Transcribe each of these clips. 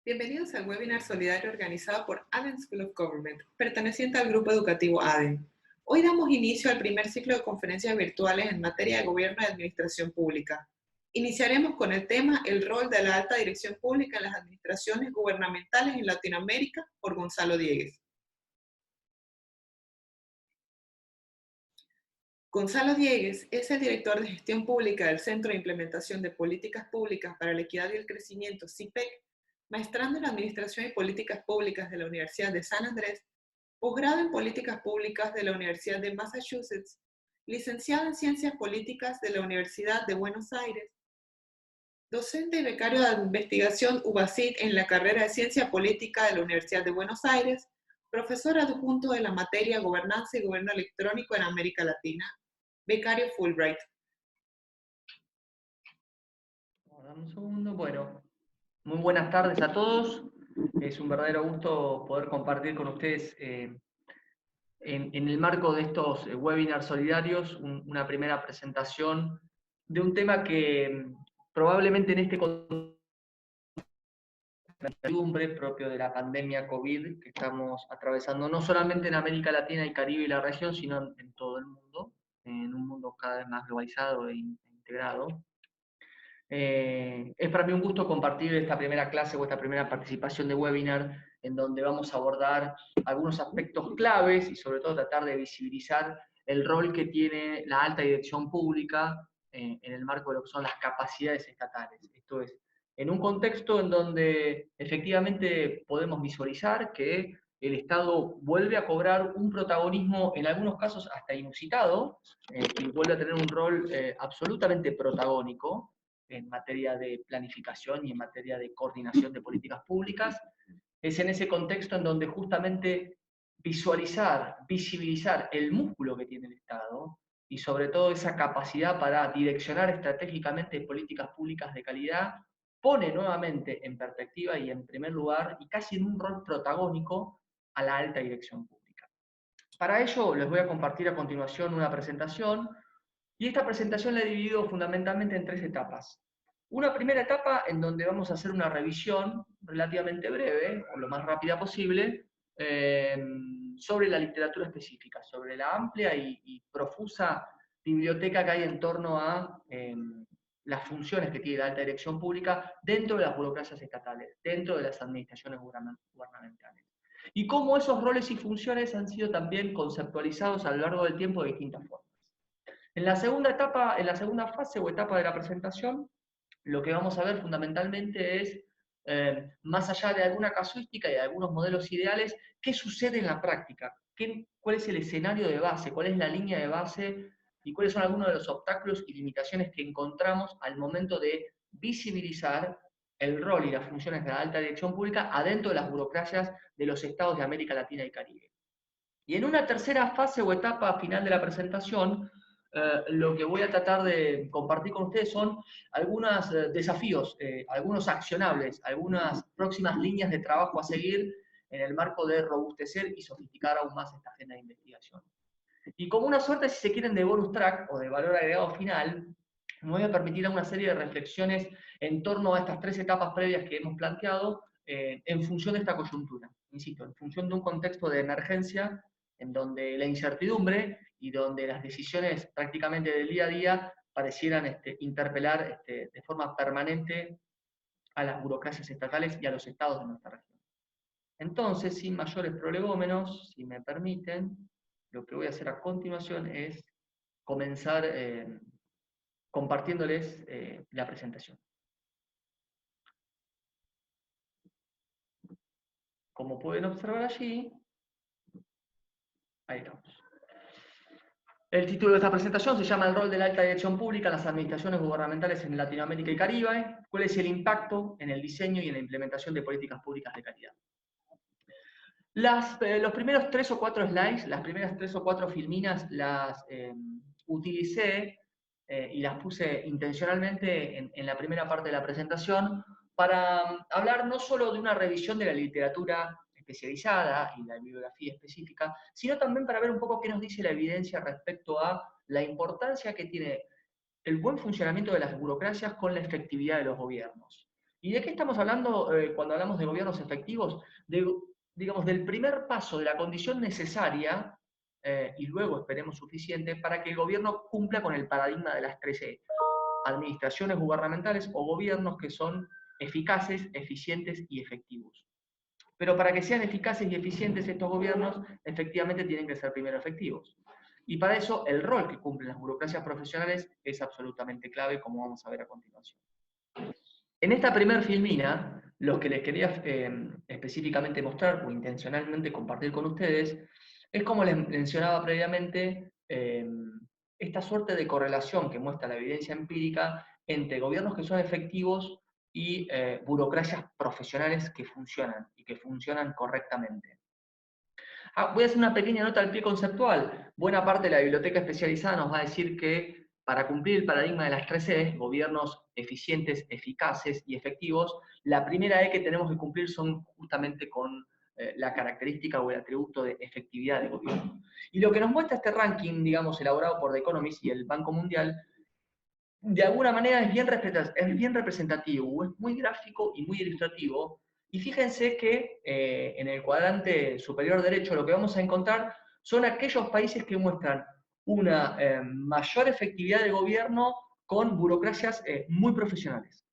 Bienvenidos al webinar solidario organizado por ADEN School of Government, perteneciente al grupo educativo ADEN. Hoy damos inicio al primer ciclo de conferencias virtuales en materia de gobierno y administración pública. Iniciaremos con el tema El rol de la alta dirección pública en las administraciones gubernamentales en Latinoamérica por Gonzalo Diegues. Gonzalo Diegues es el director de gestión pública del Centro de Implementación de Políticas Públicas para la Equidad y el Crecimiento, CIPEC, maestrando en Administración y Políticas Públicas de la Universidad de San Andrés, posgrado en Políticas Públicas de la Universidad de Massachusetts, licenciado en Ciencias Políticas de la Universidad de Buenos Aires, docente y becario de investigación UBASIT en la carrera de Ciencia Política de la Universidad de Buenos Aires, profesor adjunto de la materia Gobernanza y Gobierno Electrónico en América Latina, becario Fulbright. Dame un segundo. Bueno, muy buenas tardes a todos. Es un verdadero gusto poder compartir con ustedes en el marco de estos webinars solidarios una primera presentación de un tema que probablemente en este contexto propio de la pandemia COVID que estamos atravesando no solamente en América Latina y Caribe y la región, sino en todo el mundo, en un mundo cada vez más globalizado e integrado. Es para mí un gusto compartir esta primera clase o esta primera participación de webinar en donde vamos a abordar algunos aspectos claves y sobre todo tratar de visibilizar el rol que tiene la alta dirección pública en el marco de lo que son las capacidades estatales. Esto es, en un contexto en donde efectivamente podemos visualizar que el Estado vuelve a cobrar un protagonismo, en algunos casos hasta inusitado, y vuelve a tener un rol absolutamente protagónico, en materia de planificación y en materia de coordinación de políticas públicas. Es en ese contexto en donde justamente visualizar, visibilizar el músculo que tiene el Estado y sobre todo esa capacidad para direccionar estratégicamente políticas públicas de calidad, pone nuevamente en perspectiva y en primer lugar y casi en un rol protagónico a la alta dirección pública. Para ello les voy a compartir a continuación una presentación y esta presentación la he dividido fundamentalmente en 3 etapas. Una primera etapa en donde vamos a hacer una revisión relativamente breve, o lo más rápida posible, sobre la literatura específica, sobre la amplia y profusa biblioteca que hay en torno a las funciones que tiene la alta dirección pública dentro de las burocracias estatales, dentro de las administraciones gubernamentales. Y cómo esos roles y funciones han sido también conceptualizados a lo largo del tiempo de distintas formas. En la segunda etapa, en la segunda fase o etapa de la presentación, lo que vamos a ver fundamentalmente es, más allá de alguna casuística y de algunos modelos ideales, qué sucede en la práctica, cuál es el escenario de base, cuál es la línea de base y cuáles son algunos de los obstáculos y limitaciones que encontramos al momento de visibilizar el rol y las funciones de la alta dirección pública adentro de las burocracias de los estados de América Latina y Caribe. Y en una tercera fase o etapa final de la presentación, lo que voy a tratar de compartir con ustedes son algunos desafíos, algunos accionables, algunas próximas líneas de trabajo a seguir en el marco de robustecer y sofisticar aún más esta agenda de investigación. Y como una suerte, si se quieren, de bonus track o de valor agregado final, me voy a permitir una serie de reflexiones en torno a estas 3 etapas previas que hemos planteado en función de esta coyuntura. Insisto, en función de un contexto de emergencia en donde la incertidumbre y donde las decisiones prácticamente del día a día parecieran interpelar de forma permanente a las burocracias estatales y a los estados de nuestra región. Entonces, sin mayores prolegómenos, si me permiten, lo que voy a hacer a continuación es comenzar compartiéndoles la presentación. Como pueden observar allí, ahí estamos. El título de esta presentación se llama El rol de la alta dirección pública en las administraciones gubernamentales en Latinoamérica y Caribe. ¿Cuál es el impacto en el diseño y en la implementación de políticas públicas de calidad? Los primeros 3 o 4 slides, las primeras 3 o 4 filminas las utilicé y las puse intencionalmente en la primera parte de la presentación para hablar no solo de una revisión de la literatura especializada y la bibliografía específica, sino también para ver un poco qué nos dice la evidencia respecto a la importancia que tiene el buen funcionamiento de las burocracias con la efectividad de los gobiernos. ¿Y de qué estamos hablando cuando hablamos de gobiernos efectivos? Digamos, del primer paso de la condición necesaria, y luego esperemos suficiente, para que el gobierno cumpla con el paradigma de las 3E: administraciones gubernamentales o gobiernos que son eficaces, eficientes y efectivos. Pero para que sean eficaces y eficientes estos gobiernos, efectivamente tienen que ser primero efectivos. Y para eso el rol que cumplen las burocracias profesionales es absolutamente clave, como vamos a ver a continuación. En esta primer filmina, lo que les quería específicamente mostrar o intencionalmente compartir con ustedes es, como les mencionaba previamente, esta suerte de correlación que muestra la evidencia empírica entre gobiernos que son efectivos y burocracias profesionales que funcionan y que funcionan correctamente. Voy a hacer una pequeña nota al pie conceptual. Buena parte de la biblioteca especializada nos va a decir que para cumplir el paradigma de las 3E, gobiernos eficientes, eficaces y efectivos, la primera E que tenemos que cumplir son justamente con la característica o el atributo de efectividad de gobierno. Y lo que nos muestra este ranking, digamos, elaborado por The Economist y el Banco Mundial, de alguna manera es bien representativo, es muy gráfico y muy ilustrativo. Y fíjense que en el cuadrante superior derecho lo que vamos a encontrar son aquellos países que muestran una mayor efectividad de gobierno con burocracias muy profesionales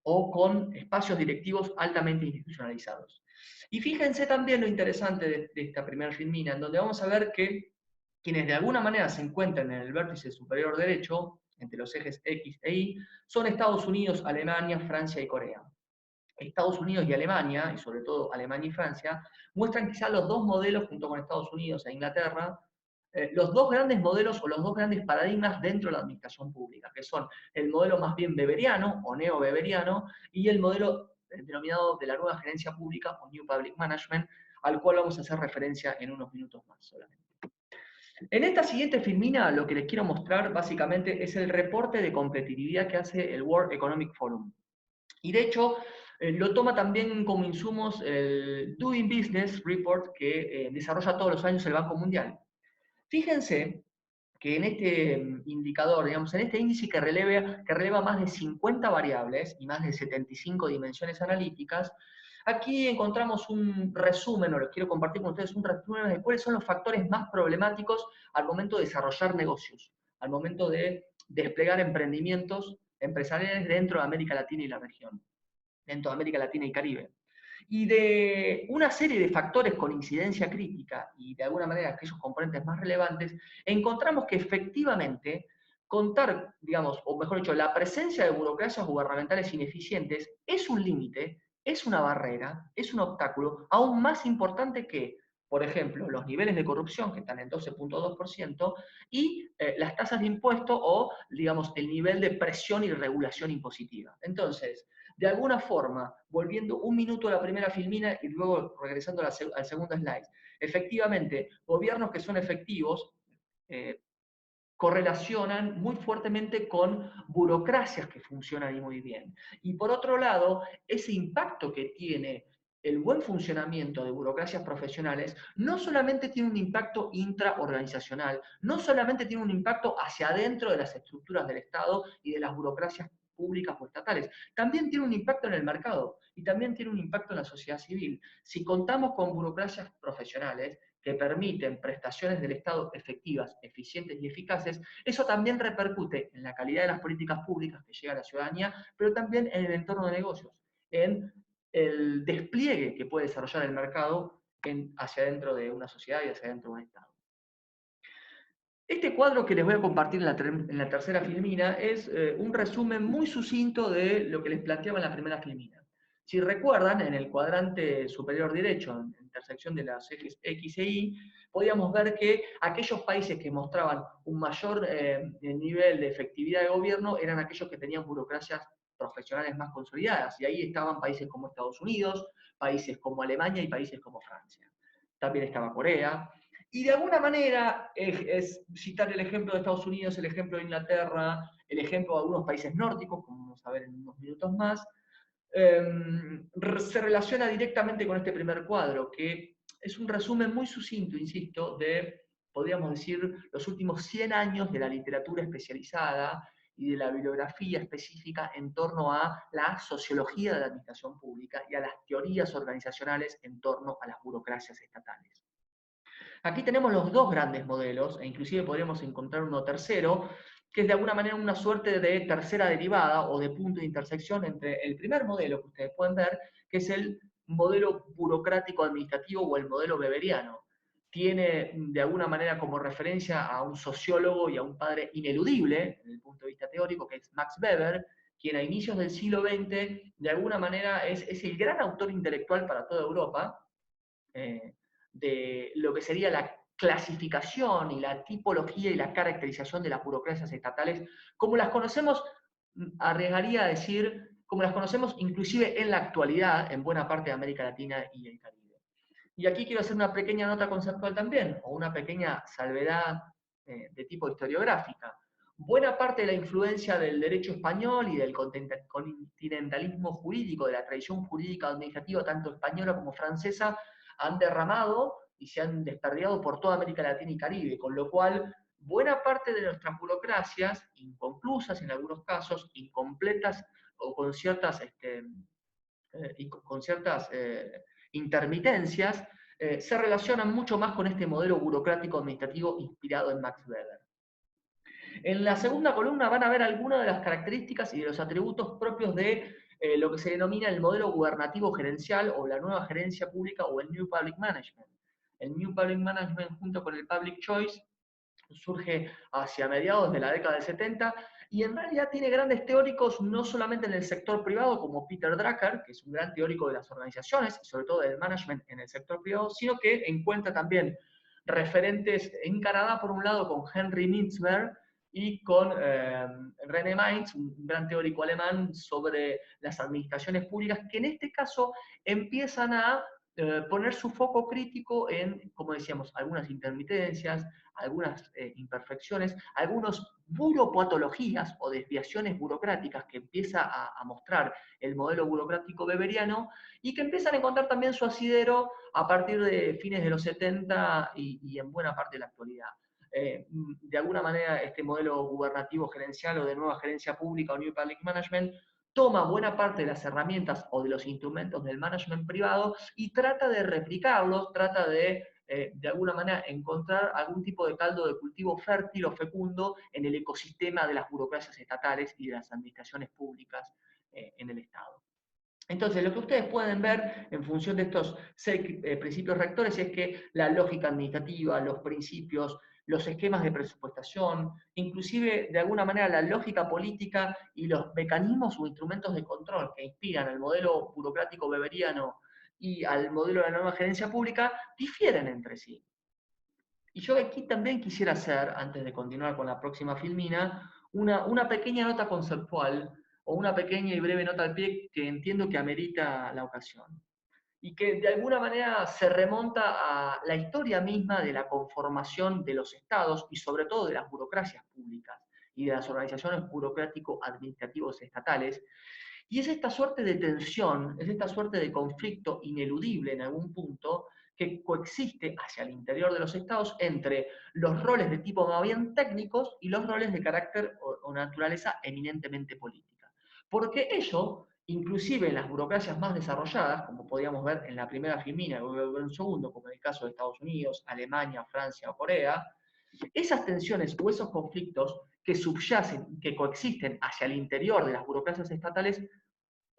o con espacios directivos altamente institucionalizados. Y fíjense también lo interesante de esta primera filmina, en donde vamos a ver que quienes de alguna manera se encuentran en el vértice superior derecho, entre los ejes X e Y, son Estados Unidos, Alemania, Francia y Corea. Estados Unidos y Alemania, y sobre todo Alemania y Francia, muestran quizá los dos modelos, junto con Estados Unidos e Inglaterra, los dos grandes modelos o los dos grandes paradigmas dentro de la administración pública, que son el modelo más bien weberiano o neo-weberiano y el modelo denominado de la nueva gerencia pública o New Public Management, al cual vamos a hacer referencia en unos minutos más solamente. En esta siguiente filmina lo que les quiero mostrar básicamente es el reporte de competitividad que hace el World Economic Forum. Y de hecho, lo toma también como insumos el Doing Business Report que desarrolla todos los años el Banco Mundial. Fíjense que en este indicador, digamos, en este índice que releva más de 50 variables y más de 75 dimensiones analíticas, aquí encontramos un resumen, o les quiero compartir con ustedes un resumen de cuáles son los factores más problemáticos al momento de desarrollar negocios, al momento de desplegar emprendimientos empresariales dentro de América Latina y la región, dentro de América Latina y Caribe. Y de una serie de factores con incidencia crítica y de alguna manera aquellos componentes más relevantes, encontramos que efectivamente contar, digamos, o mejor dicho, la presencia de burocracias gubernamentales ineficientes es un límite, es una barrera, es un obstáculo aún más importante que, por ejemplo, los niveles de corrupción, que están en 12.2%, y las tasas de impuesto o, digamos, el nivel de presión y regulación impositiva. Entonces, de alguna forma, volviendo un minuto a la primera filmina y luego regresando al segundo slide, efectivamente, gobiernos que son efectivos correlacionan muy fuertemente con burocracias que funcionan y muy bien. Y por otro lado, ese impacto que tiene el buen funcionamiento de burocracias profesionales no solamente tiene un impacto intraorganizacional, no solamente tiene un impacto hacia adentro de las estructuras del Estado y de las burocracias públicas o estatales, también tiene un impacto en el mercado y también tiene un impacto en la sociedad civil. Si contamos con burocracias profesionales que permiten prestaciones del Estado efectivas, eficientes y eficaces, eso también repercute en la calidad de las políticas públicas que llega a la ciudadanía, pero también en el entorno de negocios, en el despliegue que puede desarrollar el mercado hacia dentro de una sociedad y hacia dentro de un Estado. Este cuadro que les voy a compartir en la tercera filmina es un resumen muy sucinto de lo que les planteaba en la primera filmina. Si recuerdan, en el cuadrante superior derecho, en la intersección de las ejes X e Y, podíamos ver que aquellos países que mostraban un mayor nivel de efectividad de gobierno eran aquellos que tenían burocracias profesionales más consolidadas. Y ahí estaban países como Estados Unidos, países como Alemania y países como Francia. También estaba Corea. Y de alguna manera es citar el ejemplo de Estados Unidos, el ejemplo de Inglaterra, el ejemplo de algunos países nórdicos, como vamos a ver en unos minutos más, se relaciona directamente con este primer cuadro, que es un resumen muy sucinto, insisto, de, podríamos decir, los últimos 100 años de la literatura especializada y de la bibliografía específica en torno a la sociología de la administración pública y a las teorías organizacionales en torno a las burocracias estatales. Aquí tenemos los dos grandes modelos, e inclusive podríamos encontrar uno tercero, que es de alguna manera una suerte de tercera derivada o de punto de intersección entre el primer modelo que ustedes pueden ver, que es el modelo burocrático administrativo o el modelo weberiano. Tiene de alguna manera como referencia a un sociólogo y a un padre ineludible, desde el punto de vista teórico, que es Max Weber, quien a inicios del siglo XX de alguna manera es el gran autor intelectual para toda Europa, de lo que sería la clasificación y la tipología y la caracterización de las burocracias estatales, como las conocemos, arriesgaría a decir, como las conocemos inclusive en la actualidad en buena parte de América Latina y el Caribe. Y aquí quiero hacer una pequeña nota conceptual también, o una pequeña salvedad de tipo historiográfica. Buena parte de la influencia del derecho español y del continentalismo jurídico, de la tradición jurídica administrativa, tanto española como francesa, han derramado y se han desperdiado por toda América Latina y Caribe, con lo cual buena parte de nuestras burocracias, inconclusas en algunos casos, incompletas o con ciertas, intermitencias, se relacionan mucho más con este modelo burocrático administrativo inspirado en Max Weber. En la segunda columna van a ver algunas de las características y de los atributos propios de lo que se denomina el modelo gubernativo gerencial o la nueva gerencia pública o el New Public Management. El New Public Management junto con el Public Choice surge hacia mediados de la década del 70 y en realidad tiene grandes teóricos no solamente en el sector privado como Peter Drucker, que es un gran teórico de las organizaciones y sobre todo del management en el sector privado, sino que encuentra también referentes en Canadá por un lado con Henry Mintzberg y con René Mainz, un gran teórico alemán sobre las administraciones públicas, que en este caso empiezan a poner su foco crítico en, como decíamos, algunas intermitencias, algunas imperfecciones, algunas buropatologías o desviaciones burocráticas que empieza a mostrar el modelo burocrático weberiano y que empiezan a encontrar también su asidero a partir de fines de los 70 y en buena parte de la actualidad. De alguna manera este modelo gubernativo gerencial o de nueva gerencia pública o New Public Management toma buena parte de las herramientas o de los instrumentos del management privado y trata de replicarlos, trata de alguna manera encontrar algún tipo de caldo de cultivo fértil o fecundo en el ecosistema de las burocracias estatales y de las administraciones públicas en el Estado. Entonces, lo que ustedes pueden ver en función de estos 6 principios rectores es que la lógica administrativa, los principios, los esquemas de presupuestación, inclusive de alguna manera la lógica política y los mecanismos o instrumentos de control que inspiran al modelo burocrático weberiano y al modelo de la nueva gerencia pública difieren entre sí. Y yo aquí también quisiera hacer, antes de continuar con la próxima filmina, una pequeña nota conceptual o una pequeña y breve nota al pie que entiendo que amerita la ocasión. Y que de alguna manera se remonta a la historia misma de la conformación de los estados y sobre todo de las burocracias públicas y de las organizaciones burocrático-administrativos estatales. Y es esta suerte de tensión, es esta suerte de conflicto ineludible en algún punto que coexiste hacia el interior de los estados entre los roles de tipo más bien técnicos y los roles de carácter o naturaleza eminentemente política. Porque ello, inclusive en las burocracias más desarrolladas, como podíamos ver en la primera filmina, o en un segundo, como en el caso de Estados Unidos, Alemania, Francia o Corea, esas tensiones o esos conflictos que subyacen y que coexisten hacia el interior de las burocracias estatales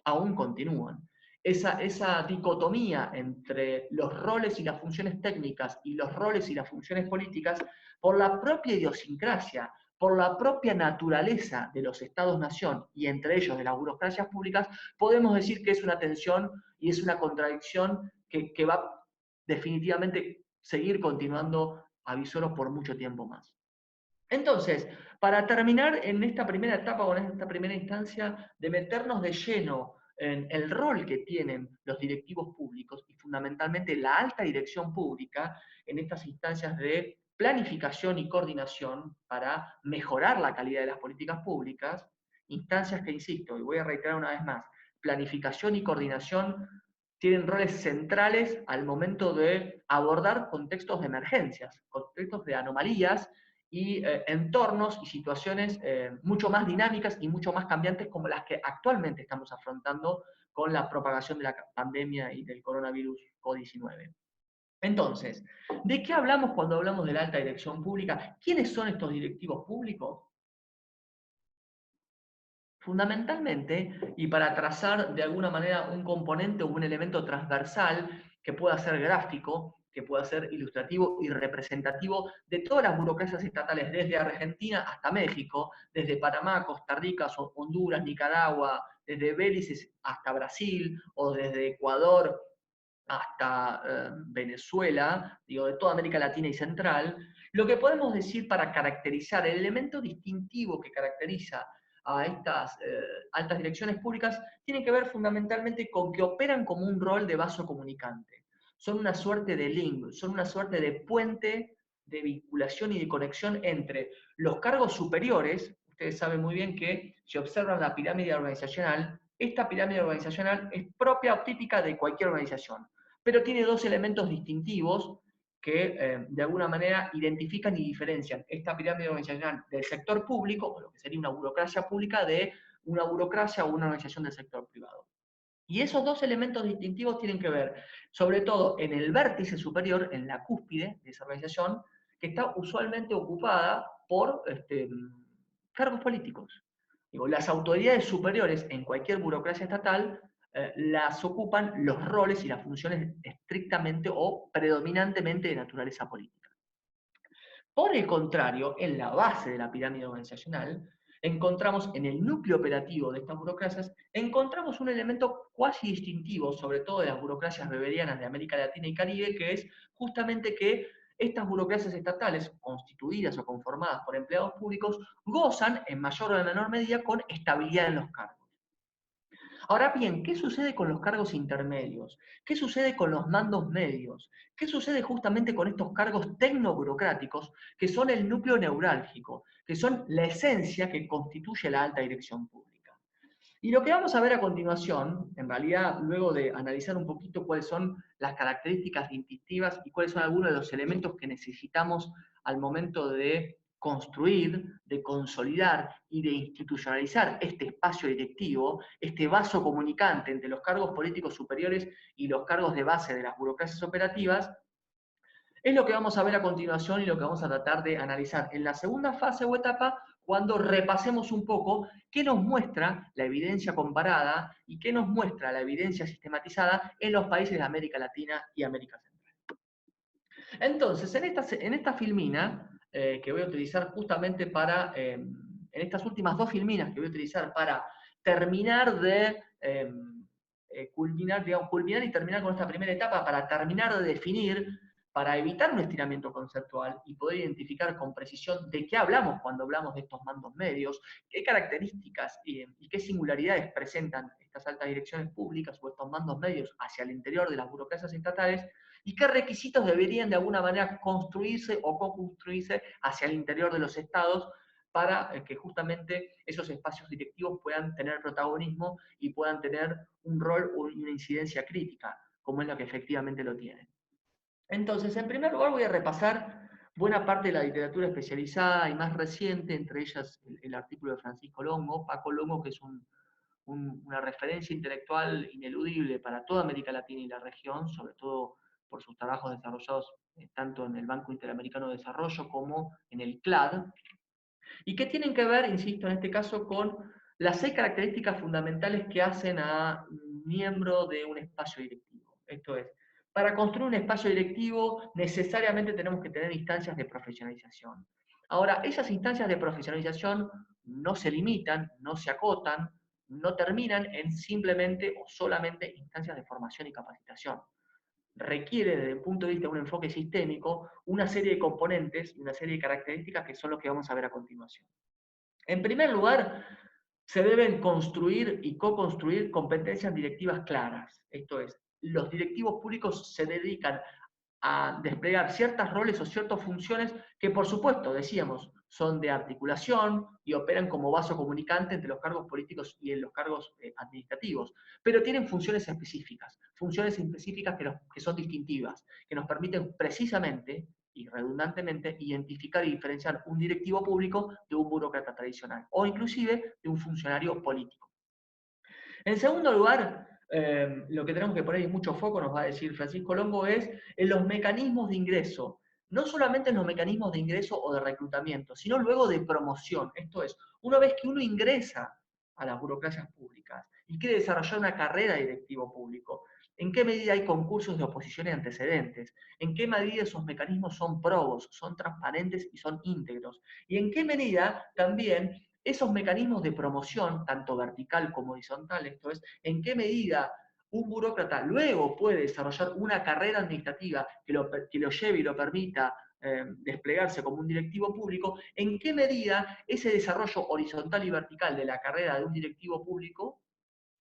aún continúan. Esa dicotomía entre los roles y las funciones técnicas y los roles y las funciones políticas, por la propia idiosincrasia, por la propia naturaleza de los estados-nación y entre ellos de las burocracias públicas, podemos decir que es una tensión y es una contradicción que va definitivamente seguir continuando a visoros por mucho tiempo más. Entonces, para terminar en esta primera etapa o en esta primera instancia de meternos de lleno en el rol que tienen los directivos públicos y fundamentalmente la alta dirección pública en estas instancias de planificación y coordinación para mejorar la calidad de las políticas públicas, instancias que, insisto, y voy a reiterar una vez más, planificación y coordinación tienen roles centrales al momento de abordar contextos de emergencias, contextos de anomalías y entornos y situaciones mucho más dinámicas y mucho más cambiantes como las que actualmente estamos afrontando con la propagación de la pandemia y del coronavirus COVID-19. Entonces, ¿de qué hablamos cuando hablamos de la alta dirección pública? ¿Quiénes son estos directivos públicos? Fundamentalmente, y para trazar de alguna manera un componente o un elemento transversal que pueda ser gráfico, que pueda ser ilustrativo y representativo de todas las burocracias estatales, desde Argentina hasta México, desde Panamá, Costa Rica, Honduras, Nicaragua, desde Belice hasta Brasil, o desde Ecuador hasta Venezuela, digo, de toda América Latina y Central, lo que podemos decir para caracterizar el elemento distintivo que caracteriza a estas altas direcciones públicas tiene que ver fundamentalmente con que operan como un rol de vaso comunicante. Son una suerte de link, son una suerte de puente de vinculación y de conexión entre los cargos superiores. Ustedes saben muy bien que si observan la pirámide organizacional, esta pirámide organizacional es propia o típica de cualquier organización, pero tiene dos elementos distintivos que de alguna manera identifican y diferencian esta pirámide organizacional del sector público, o lo que sería una burocracia pública, de una burocracia o una organización del sector privado. Y esos dos elementos distintivos tienen que ver, sobre todo, en el vértice superior, en la cúspide de esa organización, que está usualmente ocupada por cargos políticos. Digo, las autoridades superiores en cualquier burocracia estatal las ocupan los roles y las funciones estrictamente o predominantemente de naturaleza política. Por el contrario, en la base de la pirámide organizacional, encontramos en el núcleo operativo de estas burocracias, encontramos un elemento cuasi distintivo, sobre todo de las burocracias beberianas de América Latina y Caribe, que es justamente que estas burocracias estatales, constituidas o conformadas por empleados públicos, gozan en mayor o en menor medida con estabilidad en los cargos. Ahora bien, ¿qué sucede con los cargos intermedios? ¿Qué sucede con los mandos medios? ¿Qué sucede justamente con estos cargos tecnoburocráticos que son el núcleo neurálgico, que son la esencia que constituye la alta dirección pública? Y lo que vamos a ver a continuación, en realidad, luego de analizar un poquito cuáles son las características distintivas y cuáles son algunos de los elementos que necesitamos al momento de construir, de consolidar y de institucionalizar este espacio directivo, este vaso comunicante entre los cargos políticos superiores y los cargos de base de las burocracias operativas, es lo que vamos a ver a continuación y lo que vamos a tratar de analizar en la segunda fase o etapa cuando repasemos un poco qué nos muestra la evidencia comparada y qué nos muestra la evidencia sistematizada en los países de América Latina y América Central. Entonces, en esta filmina, que voy a utilizar justamente para, en estas últimas dos filminas que voy a utilizar para terminar de culminar, digamos, culminar y terminar con esta primera etapa, para terminar de definir, para evitar un estiramiento conceptual y poder identificar con precisión de qué hablamos cuando hablamos de estos mandos medios, qué características y qué singularidades presentan estas altas direcciones públicas o estos mandos medios hacia el interior de las burocracias estatales, y qué requisitos deberían de alguna manera construirse o co-construirse hacia el interior de los estados para que justamente esos espacios directivos puedan tener protagonismo y puedan tener un rol y una incidencia crítica, como es la que efectivamente lo tienen. Entonces, en primer lugar voy a repasar buena parte de la literatura especializada y más reciente, entre ellas el artículo de Francisco Longo, Paco Longo, que es una referencia intelectual ineludible para toda América Latina y la región, sobre todo por sus trabajos desarrollados tanto en el Banco Interamericano de Desarrollo como en el CLAD, y que tienen que ver, insisto, en este caso, con las 6 características fundamentales que hacen a un miembro de un espacio directivo. Esto es, para construir un espacio directivo necesariamente tenemos que tener instancias de profesionalización. Ahora, esas instancias de profesionalización no se limitan, no se acotan, no terminan en simplemente o solamente instancias de formación y capacitación. Requiere, desde el punto de vista de un enfoque sistémico, una serie de componentes y una serie de características que son los que vamos a ver a continuación. En primer lugar, se deben construir y co-construir competencias directivas claras. Esto es, los directivos públicos se dedican a desplegar ciertos roles o ciertas funciones que, por supuesto, decíamos, son de articulación y operan como vaso comunicante entre los cargos políticos y en los cargos administrativos, pero tienen funciones específicas que son distintivas, que nos permiten precisamente y redundantemente, identificar y diferenciar un directivo público de un burócrata tradicional, o inclusive de un funcionario político. En segundo lugar, lo que tenemos que poner y mucho foco, nos va a decir Francisco Longo, es en los mecanismos de ingreso. No solamente en los mecanismos de ingreso o de reclutamiento, sino luego de promoción. Esto es, una vez que uno ingresa a las burocracias públicas y quiere desarrollar una carrera de directivo público, ¿en qué medida hay concursos de oposición y antecedentes? ¿En qué medida esos mecanismos son probos, son transparentes y son íntegros? ¿Y en qué medida también esos mecanismos de promoción, tanto vertical como horizontal, esto es, en qué medida un burócrata luego puede desarrollar una carrera administrativa que lo lleve y lo permita desplegarse como un directivo público, en qué medida ese desarrollo horizontal y vertical de la carrera de un directivo público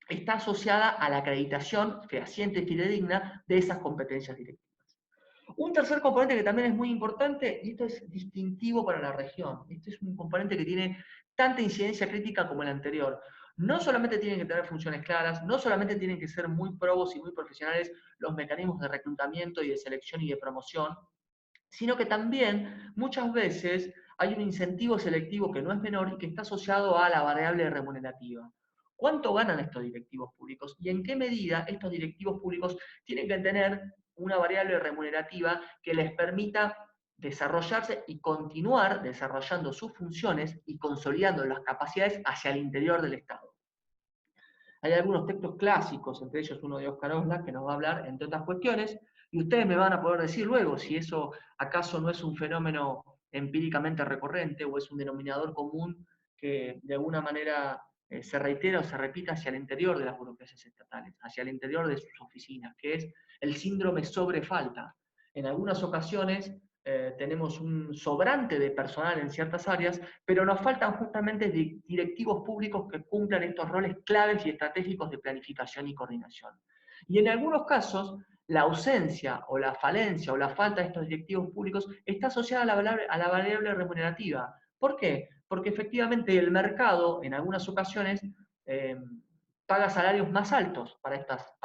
está asociada a la acreditación fehaciente y fidedigna de esas competencias directivas. Un tercer componente que también es muy importante, y esto es distintivo para la región, este es un componente que tiene tanta incidencia crítica como el anterior. No solamente tienen que tener funciones claras, no solamente tienen que ser muy probos y muy profesionales los mecanismos de reclutamiento y de selección y de promoción, sino que también muchas veces hay un incentivo selectivo que no es menor y que está asociado a la variable remunerativa. ¿Cuánto ganan estos directivos públicos y en qué medida estos directivos públicos tienen que tener una variable remunerativa que les permita desarrollarse y continuar desarrollando sus funciones y consolidando las capacidades hacia el interior del Estado? Hay algunos textos clásicos, entre ellos uno de Oscar Osla, que nos va a hablar, entre otras cuestiones, y ustedes me van a poder decir luego si eso acaso no es un fenómeno empíricamente recurrente o es un denominador común que de alguna manera se reitera o se repita hacia el interior de las burocracias estatales, hacia el interior de sus oficinas, que es el síndrome sobre falta. En algunas ocasiones tenemos un sobrante de personal en ciertas áreas, pero nos faltan justamente directivos públicos que cumplan estos roles claves y estratégicos de planificación y coordinación. Y en algunos casos, la ausencia o la falencia o la falta de estos directivos públicos está asociada a la variable remunerativa. ¿Por qué? Porque efectivamente el mercado, en algunas ocasiones, eh, paga salarios más altos para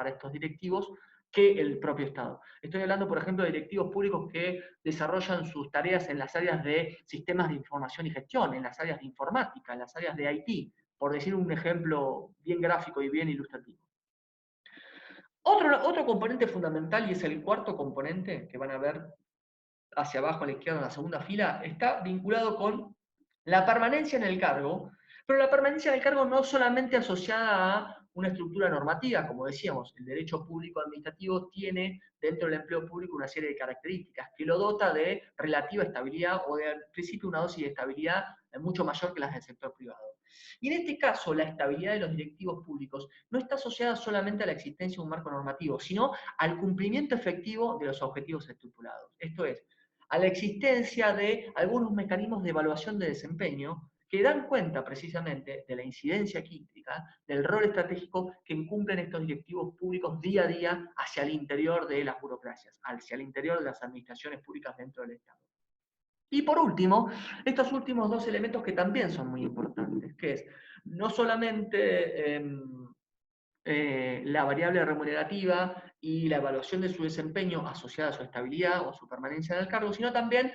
estos directivos que el propio Estado. Estoy hablando, por ejemplo, de directivos públicos que desarrollan sus tareas en las áreas de sistemas de información y gestión, en las áreas de informática, en las áreas de IT, por decir un ejemplo bien gráfico y bien ilustrativo. Otro componente fundamental, y es el cuarto componente que van a ver hacia abajo a la izquierda en la segunda fila, está vinculado con la permanencia en el cargo, pero la permanencia en el cargo no solamente asociada a una estructura normativa, como decíamos, el derecho público administrativo tiene dentro del empleo público una serie de características que lo dota de relativa estabilidad o de al principio una dosis de estabilidad mucho mayor que las del sector privado. Y en este caso, la estabilidad de los directivos públicos no está asociada solamente a la existencia de un marco normativo, sino al cumplimiento efectivo de los objetivos estipulados. Esto es, a la existencia de algunos mecanismos de evaluación de desempeño que dan cuenta precisamente de la incidencia crítica, del rol estratégico que cumplen estos directivos públicos día a día hacia el interior de las burocracias, hacia el interior de las administraciones públicas dentro del Estado. Y por último, estos últimos dos elementos que también son muy importantes, que es no solamente la variable remunerativa y la evaluación de su desempeño asociada a su estabilidad o a su permanencia en el cargo, sino también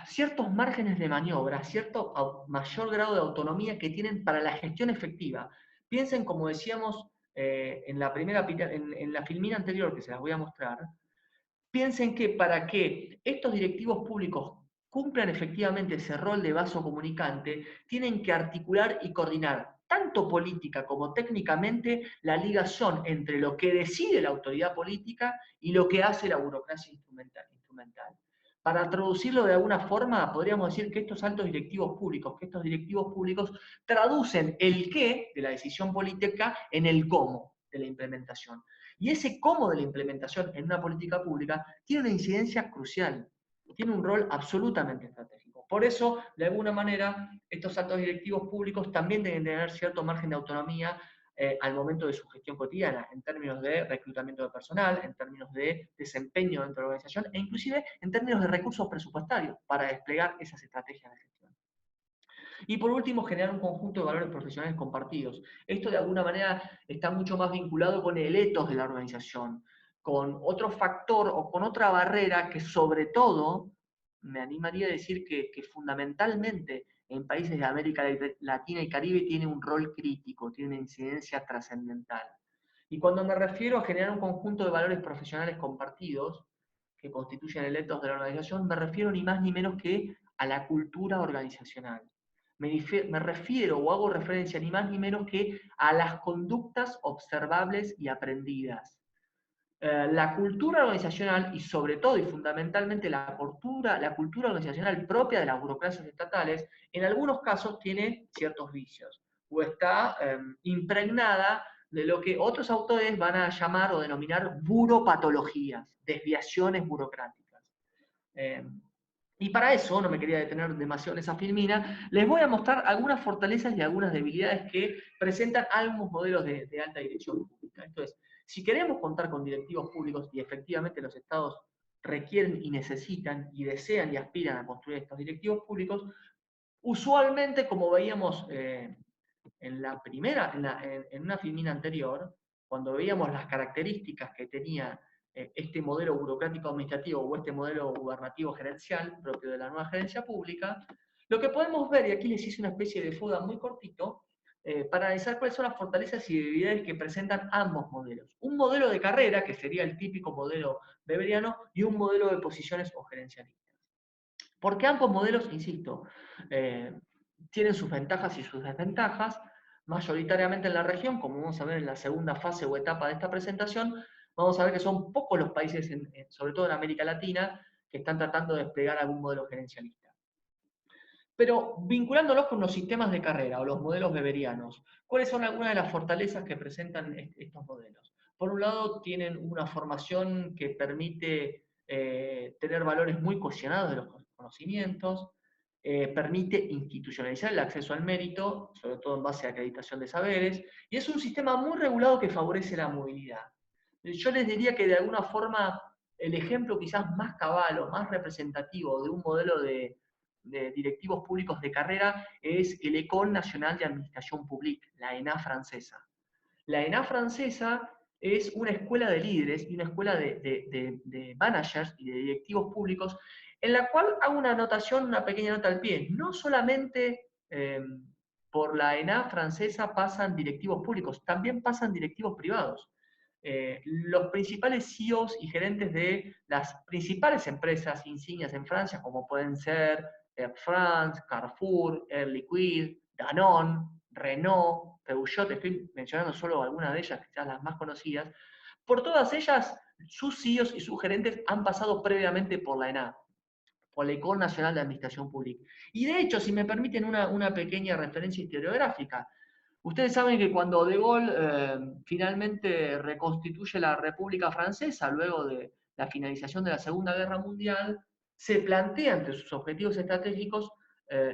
ciertos márgenes de maniobra, cierto mayor grado de autonomía que tienen para la gestión efectiva. Piensen, como decíamos en la filmina anterior que se las voy a mostrar, piensen que para que estos directivos públicos cumplan efectivamente ese rol de vaso comunicante, tienen que articular y coordinar tanto política como técnicamente la ligación entre lo que decide la autoridad política y lo que hace la burocracia instrumental. Para traducirlo de alguna forma, podríamos decir que estos altos directivos públicos, que estos directivos públicos traducen el qué de la decisión política en el cómo de la implementación. Y ese cómo de la implementación en una política pública tiene una incidencia crucial, tiene un rol absolutamente estratégico. Por eso, de alguna manera, estos altos directivos públicos también deben tener cierto margen de autonomía al momento de su gestión cotidiana, en términos de reclutamiento de personal, en términos de desempeño dentro de la organización e inclusive en términos de recursos presupuestarios para desplegar esas estrategias de gestión. Y por último, generar un conjunto de valores profesionales compartidos. Esto de alguna manera está mucho más vinculado con el ethos de la organización, con otro factor o con otra barrera que sobre todo, me animaría a decir que fundamentalmente en países de América Latina y Caribe tiene un rol crítico, tiene una incidencia trascendental. Y cuando me refiero a generar un conjunto de valores profesionales compartidos que constituyen el ethos de la organización, me refiero ni más ni menos que a la cultura organizacional. Me refiero o hago referencia ni más ni menos que a las conductas observables y aprendidas. La cultura organizacional y sobre todo y fundamentalmente la cultura organizacional propia de las burocracias estatales, en algunos casos tiene ciertos vicios o está impregnada de lo que otros autores van a llamar o denominar buropatologías, desviaciones burocráticas. Eh, y para eso, no me quería detener demasiado en esa filmina, les voy a mostrar algunas fortalezas y algunas debilidades que presentan algunos modelos de alta dirección pública. Entonces, si queremos contar con directivos públicos, y efectivamente los estados requieren y necesitan y desean y aspiran a construir estos directivos públicos, usualmente, como veíamos en la primera, en una filmina anterior, cuando veíamos las características que tenía este modelo burocrático administrativo o este modelo gubernativo gerencial propio de la nueva gerencia pública, lo que podemos ver, y aquí les hice una especie de fuga muy cortito, para analizar cuáles son las fortalezas y debilidades que presentan ambos modelos. Un modelo de carrera, que sería el típico modelo weberiano, y un modelo de posiciones o gerencialistas. Porque ambos modelos, insisto, eh, tienen sus ventajas y sus desventajas, mayoritariamente en la región, como vamos a ver en la segunda fase o etapa de esta presentación, vamos a ver que son pocos los países, sobre todo en América Latina, que están tratando de desplegar algún modelo gerencialista. Pero vinculándolos con los sistemas de carrera o los modelos weberianos, ¿cuáles son algunas de las fortalezas que presentan estos modelos? Por un lado, tienen una formación que permite tener valores muy cohesionados de los conocimientos, permite institucionalizar el acceso al mérito, sobre todo en base a acreditación de saberes, y es un sistema muy regulado que favorece la movilidad. Yo les diría que de alguna forma el ejemplo quizás más cabal o más representativo de un modelo de directivos públicos de carrera es el École Nationale de Administration Publique, la ENA francesa. La ENA francesa es una escuela de líderes y una escuela de managers y de directivos públicos, en la cual hago una anotación, una pequeña nota al pie. No solamente por la ENA francesa pasan directivos públicos, también pasan directivos privados. Los principales CEOs y gerentes de las principales empresas insignias en Francia, como pueden ser Air France, Carrefour, Air Liquide, Danone, Renault, Peugeot, estoy mencionando solo algunas de ellas, quizás las más conocidas. Por todas ellas, sus CEOs y sus gerentes han pasado previamente por la ENA, por la École Nationale de Administración Pública. Y de hecho, si me permiten una pequeña referencia historiográfica, ustedes saben que cuando De Gaulle finalmente reconstituye la República Francesa, luego de la finalización de la Segunda Guerra Mundial, se plantea entre sus objetivos estratégicos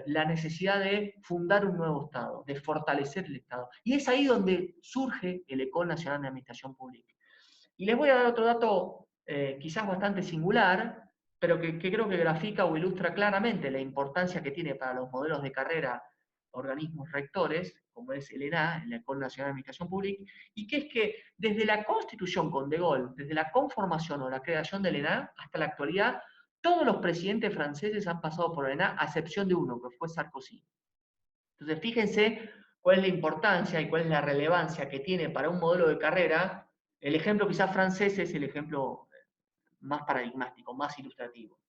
la necesidad de fundar un nuevo Estado, de fortalecer el Estado. Y es ahí donde surge el École Nationale de Administración Pública. Y les voy a dar otro dato quizás bastante singular, pero que creo que grafica o ilustra claramente la importancia que tiene para los modelos de carrera organismos rectores, como es el ENA, la École Nacional de Administración Pública, y que es que desde la constitución con De Gaulle, desde la conformación o la creación del ENA hasta la actualidad, todos los presidentes franceses han pasado por el ENA, a excepción de uno, que fue Sarkozy. Entonces, fíjense cuál es la importancia y cuál es la relevancia que tiene para un modelo de carrera. El ejemplo quizás francés es el ejemplo más paradigmático, más ilustrativo.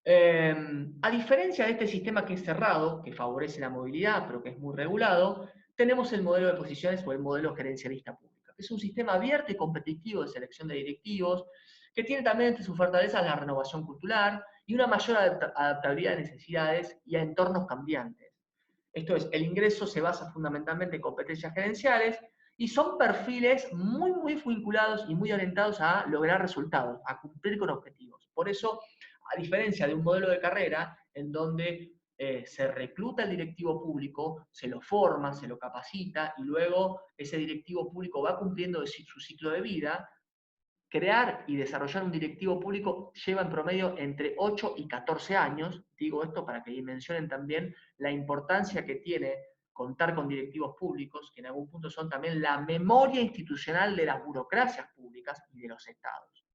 A diferencia de este sistema que es cerrado, que favorece la movilidad, pero que es muy regulado, tenemos el modelo de posiciones o el modelo gerencialista público. Es un sistema abierto y competitivo de selección de directivos, que tiene también entre sus fortalezas la renovación cultural y una mayor adaptabilidad a necesidades y a entornos cambiantes. Esto es, el ingreso se basa fundamentalmente en competencias gerenciales y son perfiles muy vinculados y muy orientados a lograr resultados, a cumplir con objetivos. Por eso, a diferencia de un modelo de carrera en donde se recluta el directivo público, se lo forma, se lo capacita y luego ese directivo público va cumpliendo su ciclo de vida, crear y desarrollar un directivo público lleva en promedio entre 8 y 14 años. Digo esto para que dimensionen también la importancia que tiene contar con directivos públicos, que en algún punto son también la memoria institucional de las burocracias públicas, públicas y de los estados.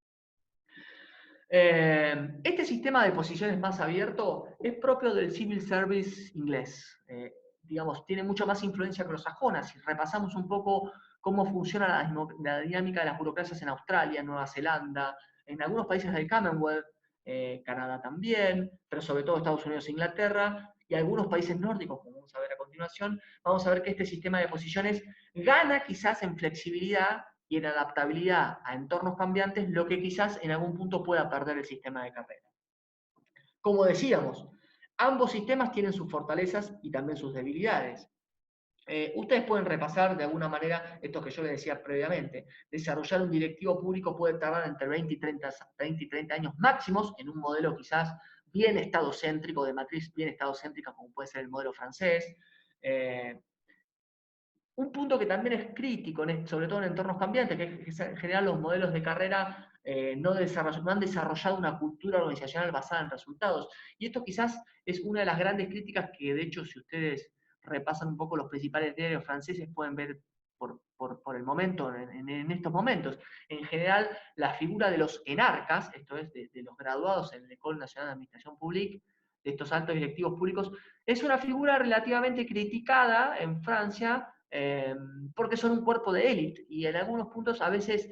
Este sistema de posiciones más abierto es propio del civil service inglés. Digamos, tiene mucho más influencia anglosajona. Si repasamos un poco cómo funciona la dinámica de las burocracias en Australia, en Nueva Zelanda, en algunos países del Commonwealth, Canadá también, pero sobre todo Estados Unidos e Inglaterra, y algunos países nórdicos, como vamos a ver a continuación, vamos a ver que este sistema de posiciones gana quizás en flexibilidad y en adaptabilidad a entornos cambiantes, lo que quizás en algún punto pueda perder el sistema de carrera. Como decíamos, ambos sistemas tienen sus fortalezas y también sus debilidades. Ustedes pueden repasar de alguna manera esto que yo les decía previamente. Desarrollar un directivo público puede tardar entre 20 y 30 años máximos en un modelo quizás bien estadocéntrico, de matriz bien estadocéntrica, como puede ser el modelo francés. Un punto que también es crítico, sobre todo en entornos cambiantes, que es que en general los modelos de carrera no han desarrollado una cultura organizacional basada en resultados. Y esto quizás es una de las grandes críticas que, de hecho, si ustedes repasan un poco los principales diarios franceses, pueden ver por el momento, en estos momentos. En general, la figura de los enarcas, esto es, de los graduados en la École Nacional de Administración Publique, de estos altos directivos públicos, es una figura relativamente criticada en Francia, porque son un cuerpo de élite y en algunos puntos a veces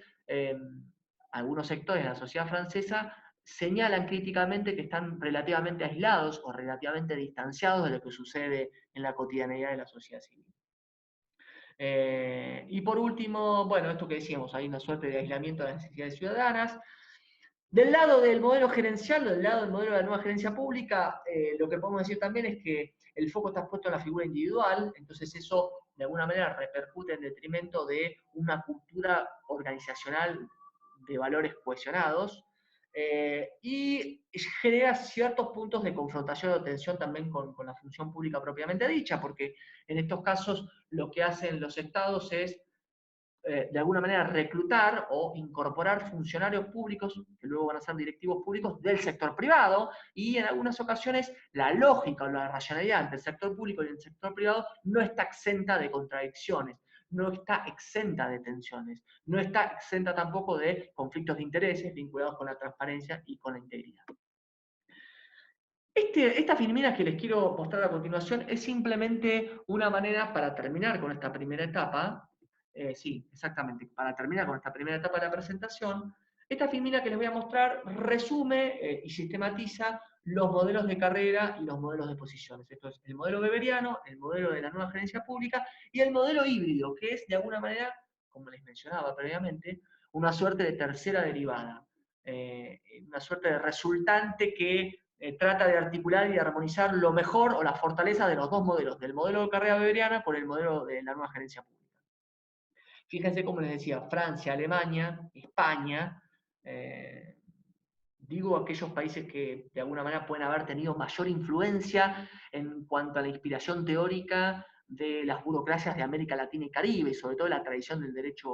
algunos sectores de la sociedad francesa señalan críticamente que están relativamente aislados o relativamente distanciados de lo que sucede en la cotidianidad de la sociedad civil. Y por último, bueno, esto que decíamos, hay una suerte de aislamiento de las necesidades ciudadanas. Del lado del modelo gerencial, del lado del modelo de la nueva gerencia pública, lo que podemos decir también es que el foco está puesto en la figura individual, entonces eso de alguna manera repercute en detrimento de una cultura organizacional de valores cohesionados, y genera ciertos puntos de confrontación o tensión también con la función pública propiamente dicha, porque en estos casos lo que hacen los estados es de alguna manera reclutar o incorporar funcionarios públicos, que luego van a ser directivos públicos, del sector privado, y en algunas ocasiones la lógica o la racionalidad entre el sector público y el sector privado no está exenta de contradicciones, no está exenta de tensiones, no está exenta tampoco de conflictos de intereses vinculados con la transparencia y con la integridad. Esta filmina que les quiero mostrar a continuación es simplemente una manera para terminar con esta primera etapa. Sí, exactamente, para terminar con esta primera etapa de la presentación. Esta filmina que les voy a mostrar resume y sistematiza los modelos de carrera y los modelos de posiciones. Esto es el modelo weberiano, el modelo de la nueva gerencia pública y el modelo híbrido, que es de alguna manera, como les mencionaba previamente, una suerte de tercera derivada. Una suerte de resultante que trata de articular y de armonizar lo mejor o la fortaleza de los dos modelos, del modelo de carrera weberiana con el modelo de la nueva gerencia pública. Fíjense, como les decía, Francia, Alemania, España, digo aquellos países que de alguna manera pueden haber tenido mayor influencia en cuanto a la inspiración teórica de las burocracias de América Latina y Caribe, y sobre todo la tradición del derecho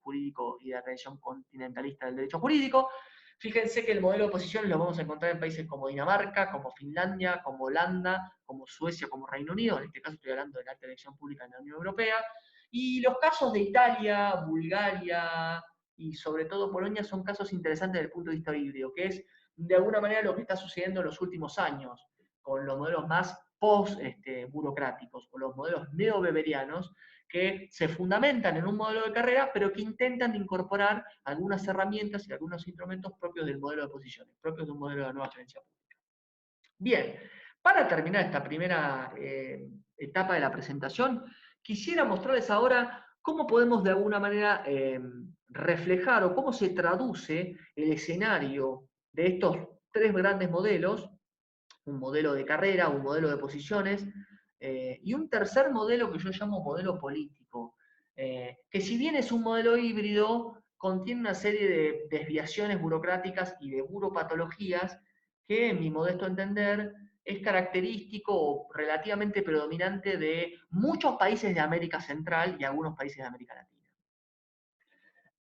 jurídico y de la tradición continentalista del derecho jurídico. Fíjense que el modelo de oposición lo vamos a encontrar en países como Dinamarca, como Finlandia, como Holanda, como Suecia, como Reino Unido, en este caso estoy hablando de la alta elección pública en la Unión Europea, y los casos de Italia, Bulgaria y sobre todo Polonia son casos interesantes desde el punto de vista híbrido, que es de alguna manera lo que está sucediendo en los últimos años con los modelos más post-burocráticos, o los modelos neo-weberianos, que se fundamentan en un modelo de carrera, pero que intentan incorporar algunas herramientas y algunos instrumentos propios del modelo de posiciones, propios de un modelo de la nueva gerencia pública. Bien, para terminar esta primera etapa de la presentación, quisiera mostrarles ahora cómo podemos de alguna manera reflejar o cómo se traduce el escenario de estos tres grandes modelos, un modelo de carrera, un modelo de posiciones, y un tercer modelo que yo llamo modelo político, que si bien es un modelo híbrido, contiene una serie de desviaciones burocráticas y de buropatologías que, en mi modesto entender, es característico o relativamente predominante de muchos países de América Central y algunos países de América Latina.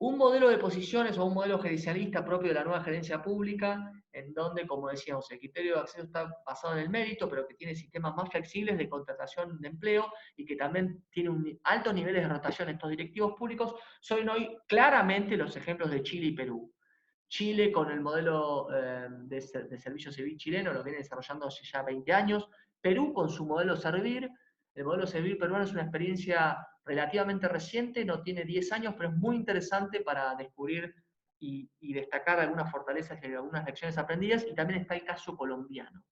Un modelo de posiciones o un modelo gerencialista propio de la nueva gerencia pública, en donde, como decíamos, el criterio de acceso está basado en el mérito, pero que tiene sistemas más flexibles de contratación de empleo y que también tiene altos niveles de rotación en estos directivos públicos, son hoy claramente los ejemplos de Chile y Perú. Chile con el modelo de servicio civil chileno lo viene desarrollando hace ya 20 años. Perú con su modelo Servir. El modelo Servir peruano es una experiencia relativamente reciente, no tiene 10 años, pero es muy interesante para descubrir y destacar algunas fortalezas y algunas lecciones aprendidas. Y también está el caso colombiano.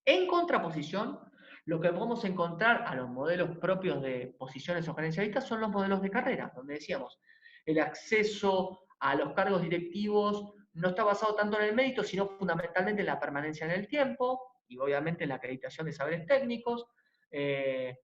En contraposición, lo que podemos encontrar a los modelos propios de posiciones o gerencialistas son los modelos de carrera, donde decíamos, el acceso a los cargos directivos no está basado tanto en el mérito, sino fundamentalmente en la permanencia en el tiempo y obviamente en la acreditación de saberes técnicos. Eh,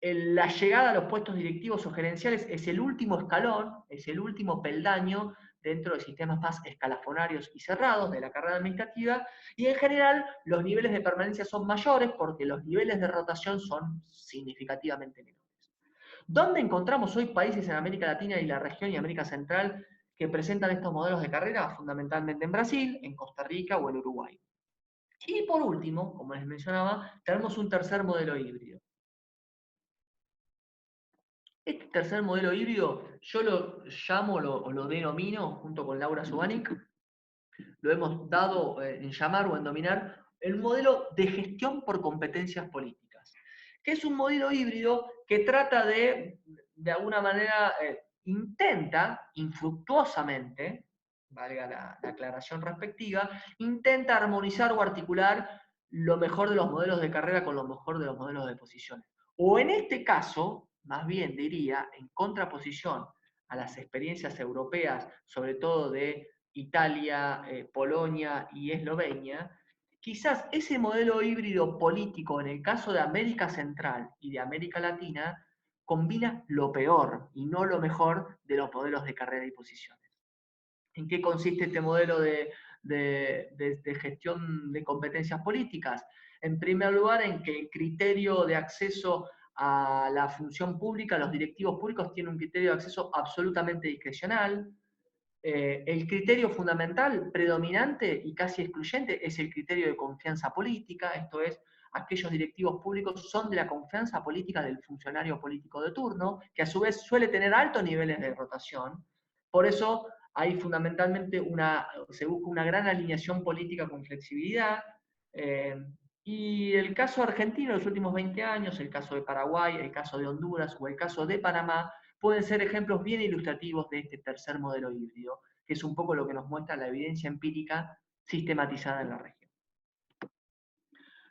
la llegada a los puestos directivos o gerenciales es el último escalón, es el último peldaño dentro de sistemas más escalafonarios y cerrados de la carrera administrativa, y en general los niveles de permanencia son mayores porque los niveles de rotación son significativamente menores. ¿Dónde encontramos hoy países en América Latina y la región y América Central que presentan estos modelos de carrera? Fundamentalmente en Brasil, en Costa Rica o en Uruguay. Y por último, como les mencionaba, tenemos un tercer modelo híbrido. Este tercer modelo híbrido yo lo llamo o lo denomino, junto con Laura Subanic, lo hemos dado en llamar o en dominar el modelo de gestión por competencias políticas, que es un modelo híbrido que trata de alguna manera, intenta infructuosamente, valga la aclaración respectiva, intenta armonizar o articular lo mejor de los modelos de carrera con lo mejor de los modelos de posiciones. O en este caso, más bien diría, en contraposición a las experiencias europeas, sobre todo de Italia, Polonia y Eslovenia, quizás ese modelo híbrido político en el caso de América Central y de América Latina combina lo peor y no lo mejor de los modelos de carrera y posiciones. ¿En qué consiste este modelo de gestión de competencias políticas? En primer lugar, en que el criterio de acceso a la función pública, los directivos públicos tienen un criterio de acceso absolutamente discrecional. El criterio fundamental, predominante y casi excluyente es el criterio de confianza política, esto es, aquellos directivos públicos son de la confianza política del funcionario político de turno, que a su vez suele tener altos niveles de rotación. Por eso hay fundamentalmente se busca una gran alineación política con flexibilidad. eh, y el caso argentino en los últimos 20 años, el caso de Paraguay, el caso de Honduras o el caso de Panamá, pueden ser ejemplos bien ilustrativos de este tercer modelo híbrido, que es un poco lo que nos muestra la evidencia empírica sistematizada en la región.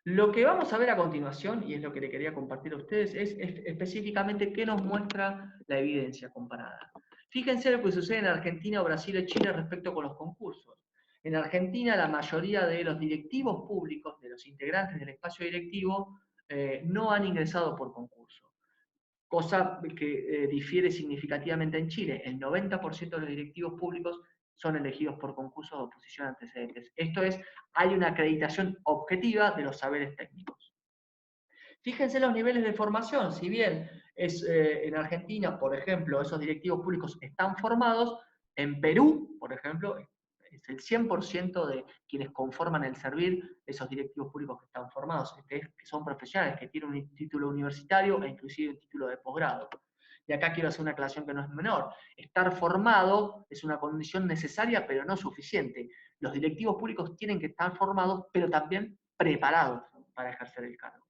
Lo que vamos a ver a continuación, y es lo que le quería compartir a ustedes, es específicamente qué nos muestra la evidencia comparada. Fíjense lo que sucede en Argentina, Brasil y Chile respecto con los concursos. En Argentina, la mayoría de los directivos públicos, de los integrantes del espacio directivo, no han ingresado por concurso, cosa que difiere significativamente en Chile. El 90% de los directivos públicos son elegidos por concursos de oposición antecedentes. Esto es, hay una acreditación objetiva de los saberes técnicos. Fíjense los niveles de formación, si bien en Argentina, por ejemplo, esos directivos públicos están formados, en Perú, por ejemplo, es el 100% de quienes conforman el Servir, esos directivos públicos que están formados, que son profesionales, que tienen un título universitario e inclusive un título de posgrado. Y acá quiero hacer una aclaración que no es menor. Estar formado es una condición necesaria, pero no suficiente. Los directivos públicos tienen que estar formados, pero también preparados para ejercer el cargo.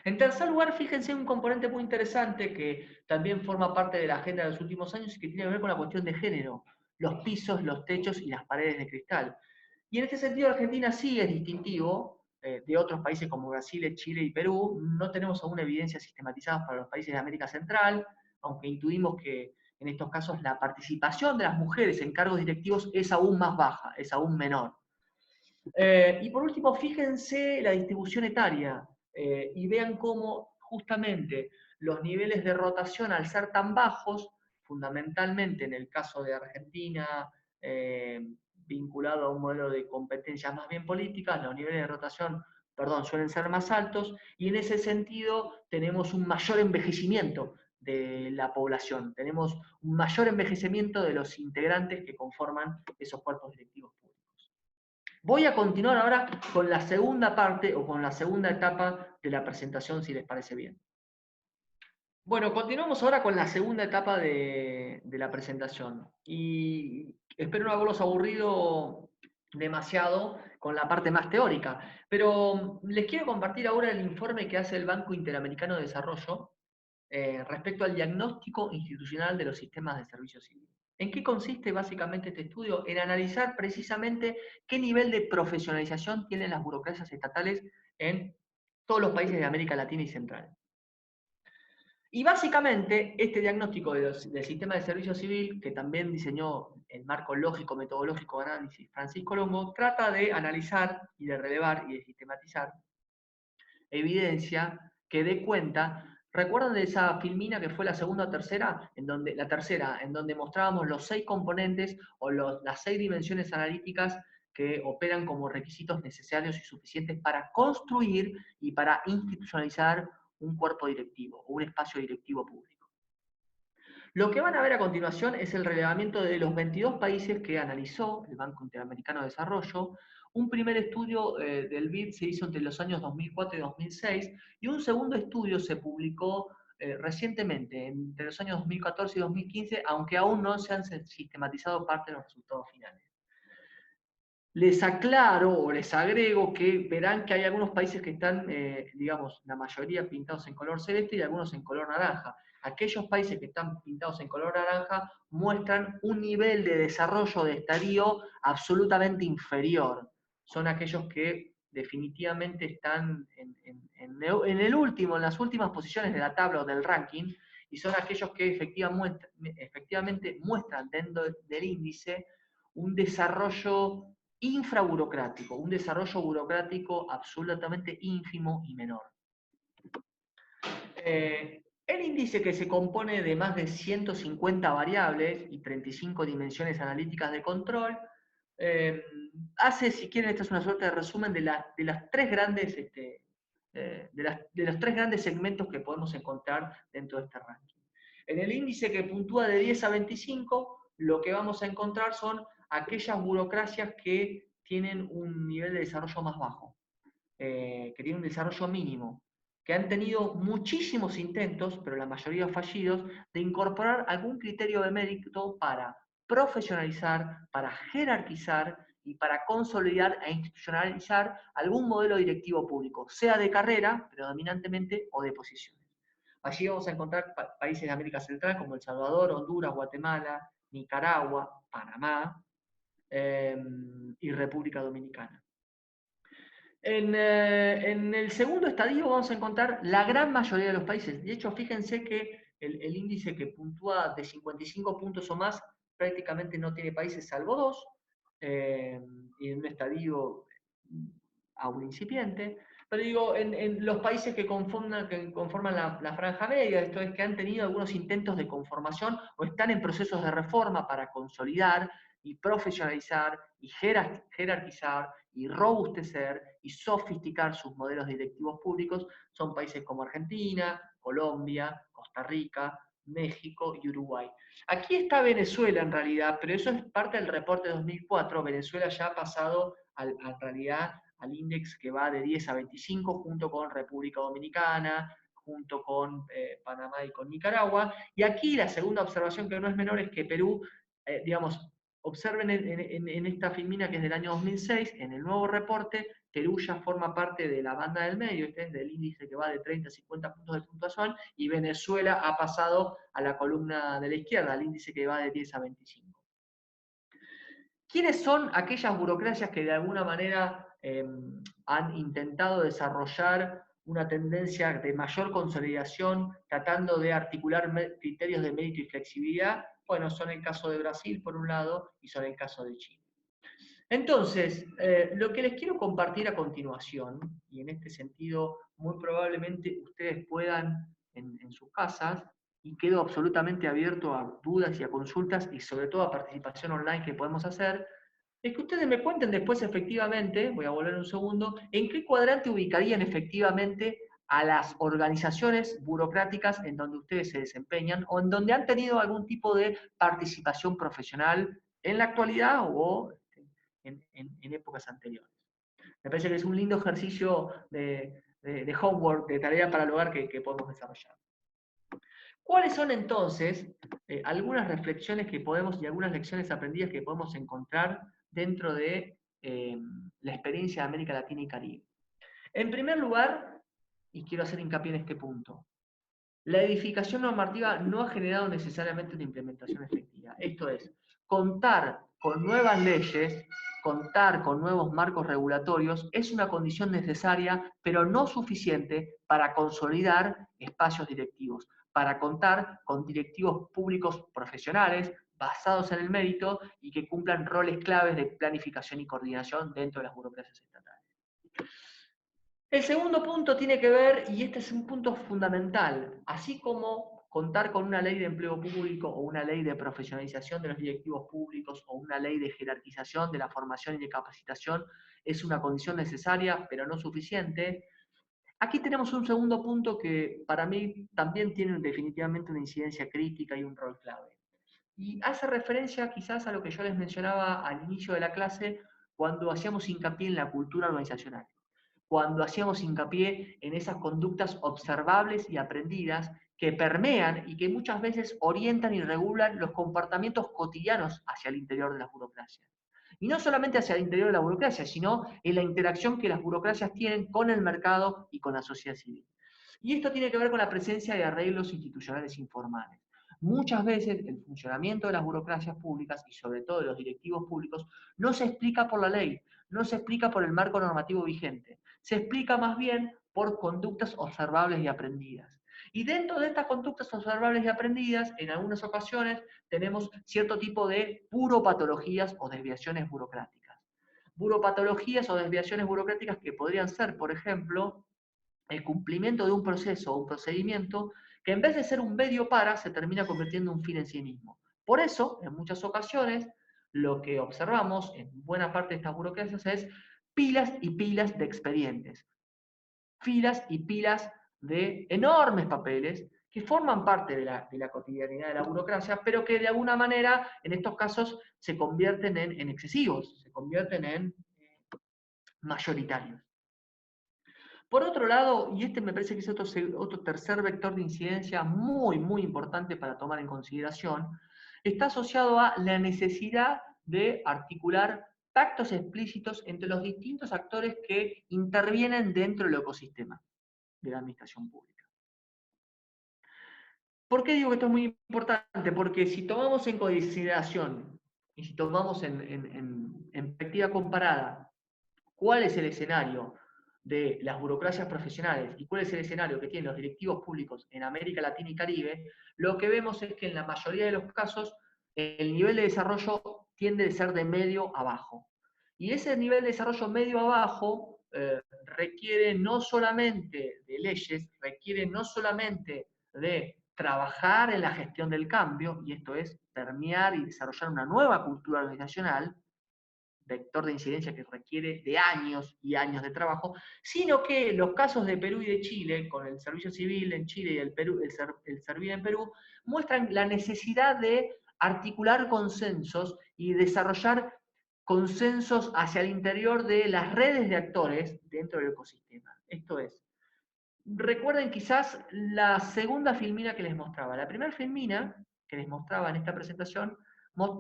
En tercer lugar, fíjense un componente muy interesante que también forma parte de la agenda de los últimos años y que tiene que ver con la cuestión de género, los pisos, los techos y las paredes de cristal. Y en este sentido, Argentina sí es distintivo de otros países como Brasil, Chile y Perú. No tenemos aún evidencias sistematizadas para los países de América Central, aunque intuimos que en estos casos la participación de las mujeres en cargos directivos es aún más baja, es aún menor. Y por último, fíjense la distribución etaria y vean cómo justamente los niveles de rotación, al ser tan bajos, fundamentalmente en el caso de Argentina, vinculado a un modelo de competencias más bien políticas, los niveles de rotación, perdón, suelen ser más altos, y en ese sentido tenemos un mayor envejecimiento de la población. Tenemos un mayor envejecimiento de los integrantes que conforman esos cuerpos directivos públicos. Voy a continuar ahora con la segunda parte o con la segunda etapa de la presentación, si les parece bien. Bueno, continuamos ahora con la segunda etapa de la presentación. Y espero no haberlos aburrido demasiado con la parte más teórica, pero les quiero compartir ahora el informe que hace el Banco Interamericano de Desarrollo respecto al diagnóstico institucional de los sistemas de servicio civil. ¿En qué consiste básicamente este estudio? En analizar precisamente qué nivel de profesionalización tienen las burocracias estatales en todos los países de América Latina y Central. Y básicamente este diagnóstico del sistema de servicio civil, que también diseñó el marco lógico metodológico de análisis Francisco Longo, trata de analizar y de relevar y de sistematizar evidencia que dé cuenta. ¿Recuerdan de esa filmina que fue la segunda o tercera? La tercera, en donde mostrábamos los 6 componentes o las 6 dimensiones analíticas que operan como requisitos necesarios y suficientes para construir y para institucionalizar un cuerpo directivo o un espacio directivo público. Lo que van a ver a continuación es el relevamiento de los 22 países que analizó el Banco Interamericano de Desarrollo. Un primer estudio del BID se hizo entre los años 2004 y 2006 y un segundo estudio se publicó recientemente, entre los años 2014 y 2015, aunque aún no se han sistematizado parte de los resultados finales. Les aclaro o les agrego que verán que hay algunos países que están, digamos, la mayoría pintados en color celeste y algunos en color naranja. Aquellos países que están pintados en color naranja muestran un nivel de desarrollo de estadio absolutamente inferior. Son aquellos que definitivamente están en las últimas posiciones de la tabla o del ranking, y son aquellos que efectivamente muestran dentro del índice un desarrollo infraburocrático, un desarrollo burocrático absolutamente ínfimo y menor. El índice, que se compone de más de 150 variables y 35 dimensiones analíticas de control, hace, si quieren, esta es una suerte de resumen de las tres grandes, de los tres grandes segmentos que podemos encontrar dentro de este ranking. En el índice que puntúa de 10 a 25, lo que vamos a encontrar son aquellas burocracias que tienen un nivel de desarrollo más bajo, que tienen un desarrollo mínimo, que han tenido muchísimos intentos, pero la mayoría fallidos, de incorporar algún criterio de mérito para profesionalizar, para jerarquizar y para consolidar e institucionalizar algún modelo directivo público, sea de carrera, predominantemente, o de posiciones. Allí vamos a encontrar países de América Central como El Salvador, Honduras, Guatemala, Nicaragua, Panamá y República Dominicana. En el segundo estadio vamos a encontrar la gran mayoría de los países. De hecho, fíjense que el índice que puntúa de 55 puntos o más prácticamente no tiene países salvo 2, y en un estadio aún incipiente. Pero digo, en los países que conforman la franja media, esto es que han tenido algunos intentos de conformación o están en procesos de reforma para consolidar y profesionalizar y jerarquizar y robustecer y sofisticar sus modelos directivos públicos, son países como Argentina, Colombia, Costa Rica, México y Uruguay. Aquí está Venezuela en realidad, pero eso es parte del reporte de 2004. Venezuela ya ha pasado en realidad al índice que va de 10 a 25, junto con República Dominicana, junto con Panamá y con Nicaragua. Y aquí la segunda observación, que no es menor, es que Perú, digamos, observen en esta filmina que es del año 2006, en el nuevo reporte, Perú ya forma parte de la banda del medio, este es del índice que va de 30 a 50 puntos de puntuación, y Venezuela ha pasado a la columna de la izquierda, al índice que va de 10 a 25. ¿Quiénes son aquellas burocracias que de alguna manera han intentado desarrollar una tendencia de mayor consolidación, tratando de articular criterios de mérito y flexibilidad? Bueno, son el caso de Brasil, por un lado, y son el caso de Chile. Entonces, lo que les quiero compartir a continuación, y en este sentido muy probablemente ustedes puedan en sus casas, y quedo absolutamente abierto a dudas y a consultas, y sobre todo a participación online que podemos hacer, es que ustedes me cuenten después efectivamente, voy a volver un segundo, en qué cuadrante ubicarían efectivamente a las organizaciones burocráticas en donde ustedes se desempeñan o en donde han tenido algún tipo de participación profesional en la actualidad o en épocas anteriores. Me parece que es un lindo ejercicio de homework, de tarea para el hogar que podemos desarrollar. ¿Cuáles son entonces algunas reflexiones que podemos y algunas lecciones aprendidas que podemos encontrar dentro de la experiencia de América Latina y Caribe? En primer lugar, y quiero hacer hincapié en este punto, la edificación normativa no ha generado necesariamente una implementación efectiva. Esto es, contar con nuevas leyes, contar con nuevos marcos regulatorios es una condición necesaria, pero no suficiente para consolidar espacios directivos, para contar con directivos públicos profesionales basados en el mérito y que cumplan roles claves de planificación y coordinación dentro de las burocracias estatales. El segundo punto tiene que ver, y este es un punto fundamental, así como contar con una ley de empleo público o una ley de profesionalización de los directivos públicos o una ley de jerarquización de la formación y de capacitación es una condición necesaria, pero no suficiente. Aquí tenemos un segundo punto que para mí también tiene definitivamente una incidencia crítica y un rol clave. Y hace referencia quizás a lo que yo les mencionaba al inicio de la clase cuando hacíamos hincapié en la cultura organizacional, cuando hacíamos hincapié en esas conductas observables y aprendidas que permean y que muchas veces orientan y regulan los comportamientos cotidianos hacia el interior de las burocracias. Y no solamente hacia el interior de la burocracia, sino en la interacción que las burocracias tienen con el mercado y con la sociedad civil. Y esto tiene que ver con la presencia de arreglos institucionales informales. Muchas veces el funcionamiento de las burocracias públicas y sobre todo de los directivos públicos no se explica por la ley, no se explica por el marco normativo vigente, se explica más bien por conductas observables y aprendidas. Y dentro de estas conductas observables y aprendidas, en algunas ocasiones tenemos cierto tipo de buropatologías o desviaciones burocráticas. Buropatologías o desviaciones burocráticas que podrían ser, por ejemplo, el cumplimiento de un proceso o un procedimiento que en vez de ser un medio para, se termina convirtiendo en un fin en sí mismo. Por eso, en muchas ocasiones, lo que observamos en buena parte de estas burocracias es pilas y pilas de expedientes, filas y pilas de enormes papeles que forman parte de la cotidianidad de la burocracia, pero que de alguna manera, en estos casos, se convierten en excesivos, se convierten en mayoritarios. Por otro lado, y este me parece que es otro tercer vector de incidencia muy importante para tomar en consideración, está asociado a la necesidad de articular pactos explícitos entre los distintos actores que intervienen dentro del ecosistema de la administración pública. ¿Por qué digo que esto es muy importante? Porque si tomamos en consideración y si tomamos en perspectiva comparada cuál es el escenario de las burocracias profesionales y cuál es el escenario que tienen los directivos públicos en América Latina y Caribe, lo que vemos es que en la mayoría de los casos el nivel de desarrollo tiende a ser de medio a bajo. Y ese nivel de desarrollo medio a bajo requiere no solamente de leyes, requiere no solamente de trabajar en la gestión del cambio, y esto es permear y desarrollar una nueva cultura organizacional, vector de incidencia que requiere de años y años de trabajo, sino que los casos de Perú y de Chile, con el servicio civil en Chile y el servir en Perú, muestran la necesidad de articular consensos y desarrollar consensos hacia el interior de las redes de actores dentro del ecosistema. Esto es, recuerden quizás la segunda filmina que les mostraba. La primera filmina que les mostraba en esta presentación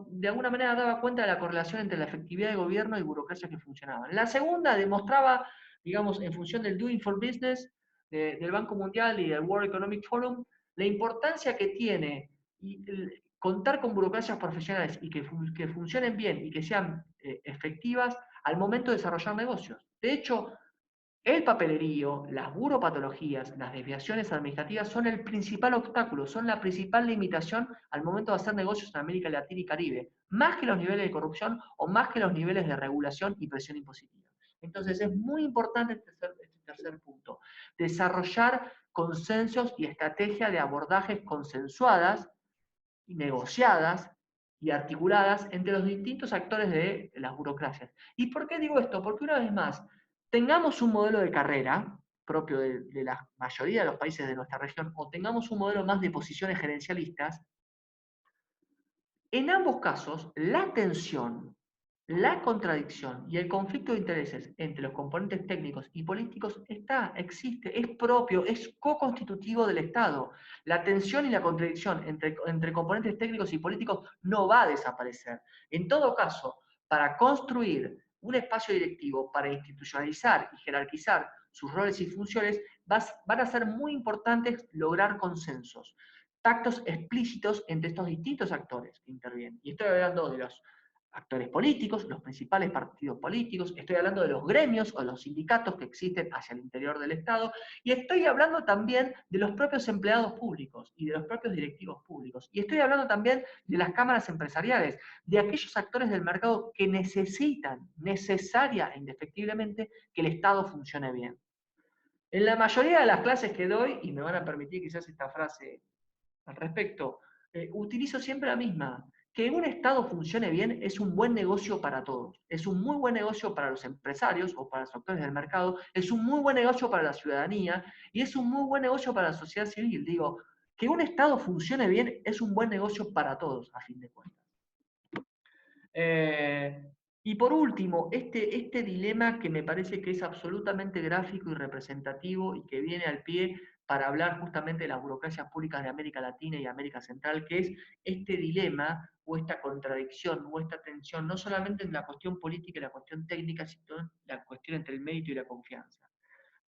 de alguna manera daba cuenta de la correlación entre la efectividad de gobierno y burocracia que funcionaban. La segunda demostraba, digamos, en función del Doing for Business del Banco Mundial y del World Economic Forum, la importancia que tiene contar con burocracias profesionales y que funcionen bien y que sean efectivas al momento de desarrollar negocios. De hecho, el papelerío, las buropatologías, las desviaciones administrativas son el principal obstáculo, son la principal limitación al momento de hacer negocios en América Latina y Caribe, más que los niveles de corrupción o más que los niveles de regulación y presión impositiva. Entonces es muy importante este tercer punto, desarrollar consensos y estrategias de abordajes consensuadas y negociadas y articuladas entre los distintos actores de las burocracias. ¿Y por qué digo esto? Porque una vez más, tengamos un modelo de carrera, propio de la mayoría de los países de nuestra región, o tengamos un modelo más de posiciones gerencialistas, en ambos casos, la tensión, la contradicción y el conflicto de intereses entre los componentes técnicos y políticos existe, es propio, es co-constitutivo del Estado. La tensión y la contradicción entre componentes técnicos y políticos no va a desaparecer. En todo caso, para construir un espacio directivo, para institucionalizar y jerarquizar sus roles y funciones, van a ser muy importantes lograr consensos, pactos explícitos entre estos distintos actores que intervienen. Y estoy hablando de los actores políticos, los principales partidos políticos, estoy hablando de los gremios o los sindicatos que existen hacia el interior del Estado, y estoy hablando también de los propios empleados públicos y de los propios directivos públicos, y estoy hablando también de las cámaras empresariales, de aquellos actores del mercado que necesitan necesaria e indefectiblemente que el Estado funcione bien. En la mayoría de las clases que doy, y me van a permitir quizás esta frase al respecto, utilizo siempre la misma. Que un Estado funcione bien es un buen negocio para todos. Es un muy buen negocio para los empresarios o para los actores del mercado, es un muy buen negocio para la ciudadanía y es un muy buen negocio para la sociedad civil. Digo, que un Estado funcione bien es un buen negocio para todos, a fin de cuentas. Y por último, este dilema que me parece que es absolutamente gráfico y representativo y que viene al pie para hablar justamente de las burocracias públicas de América Latina y América Central, que es este dilema o esta contradicción o esta tensión, no solamente en la cuestión política y la cuestión técnica, sino en la cuestión entre el mérito y la confianza.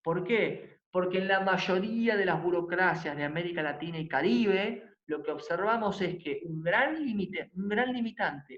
¿Por qué? Porque en la mayoría de las burocracias de América Latina y Caribe, lo que observamos es que un gran limitante,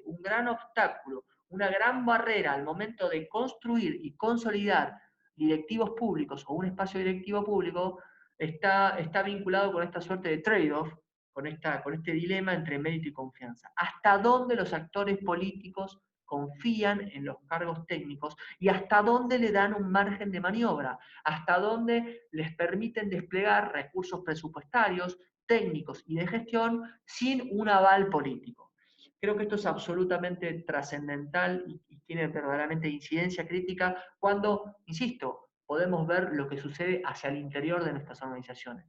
un gran obstáculo, una gran barrera al momento de construir y consolidar directivos públicos o un espacio directivo público está vinculado con esta suerte de trade-off, con este dilema entre mérito y confianza. ¿Hasta dónde los actores políticos confían en los cargos técnicos y hasta dónde le dan un margen de maniobra? ¿Hasta dónde les permiten desplegar recursos presupuestarios, técnicos y de gestión sin un aval político? Creo que esto es absolutamente trascendental y tiene verdaderamente incidencia crítica cuando, insisto, podemos ver lo que sucede hacia el interior de nuestras organizaciones.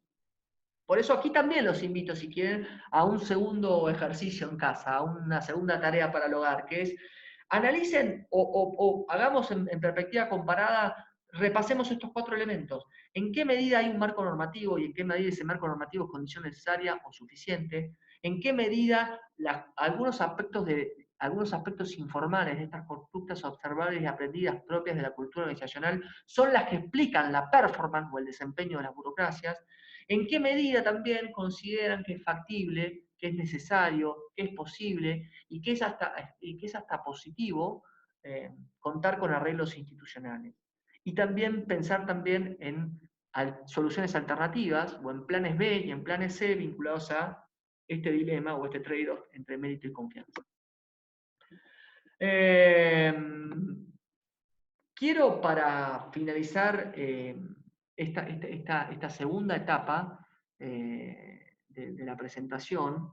Por eso aquí también los invito, si quieren, a un segundo ejercicio en casa, a una segunda tarea para el hogar, que es analicen o hagamos en perspectiva comparada, repasemos estos 4 elementos. ¿En qué medida hay un marco normativo y en qué medida ese marco normativo es condición necesaria o suficiente? ¿En qué medida algunos aspectos informales de estas conductas observables y aprendidas propias de la cultura organizacional son las que explican la performance o el desempeño de las burocracias? ¿En qué medida también consideran que es factible, que es necesario, que es posible y que es hasta positivo contar con arreglos institucionales? Y también pensar también en soluciones alternativas o en planes B y en planes C vinculados a este dilema o este trade-off entre mérito y confianza. Quiero para finalizar esta segunda etapa de la presentación,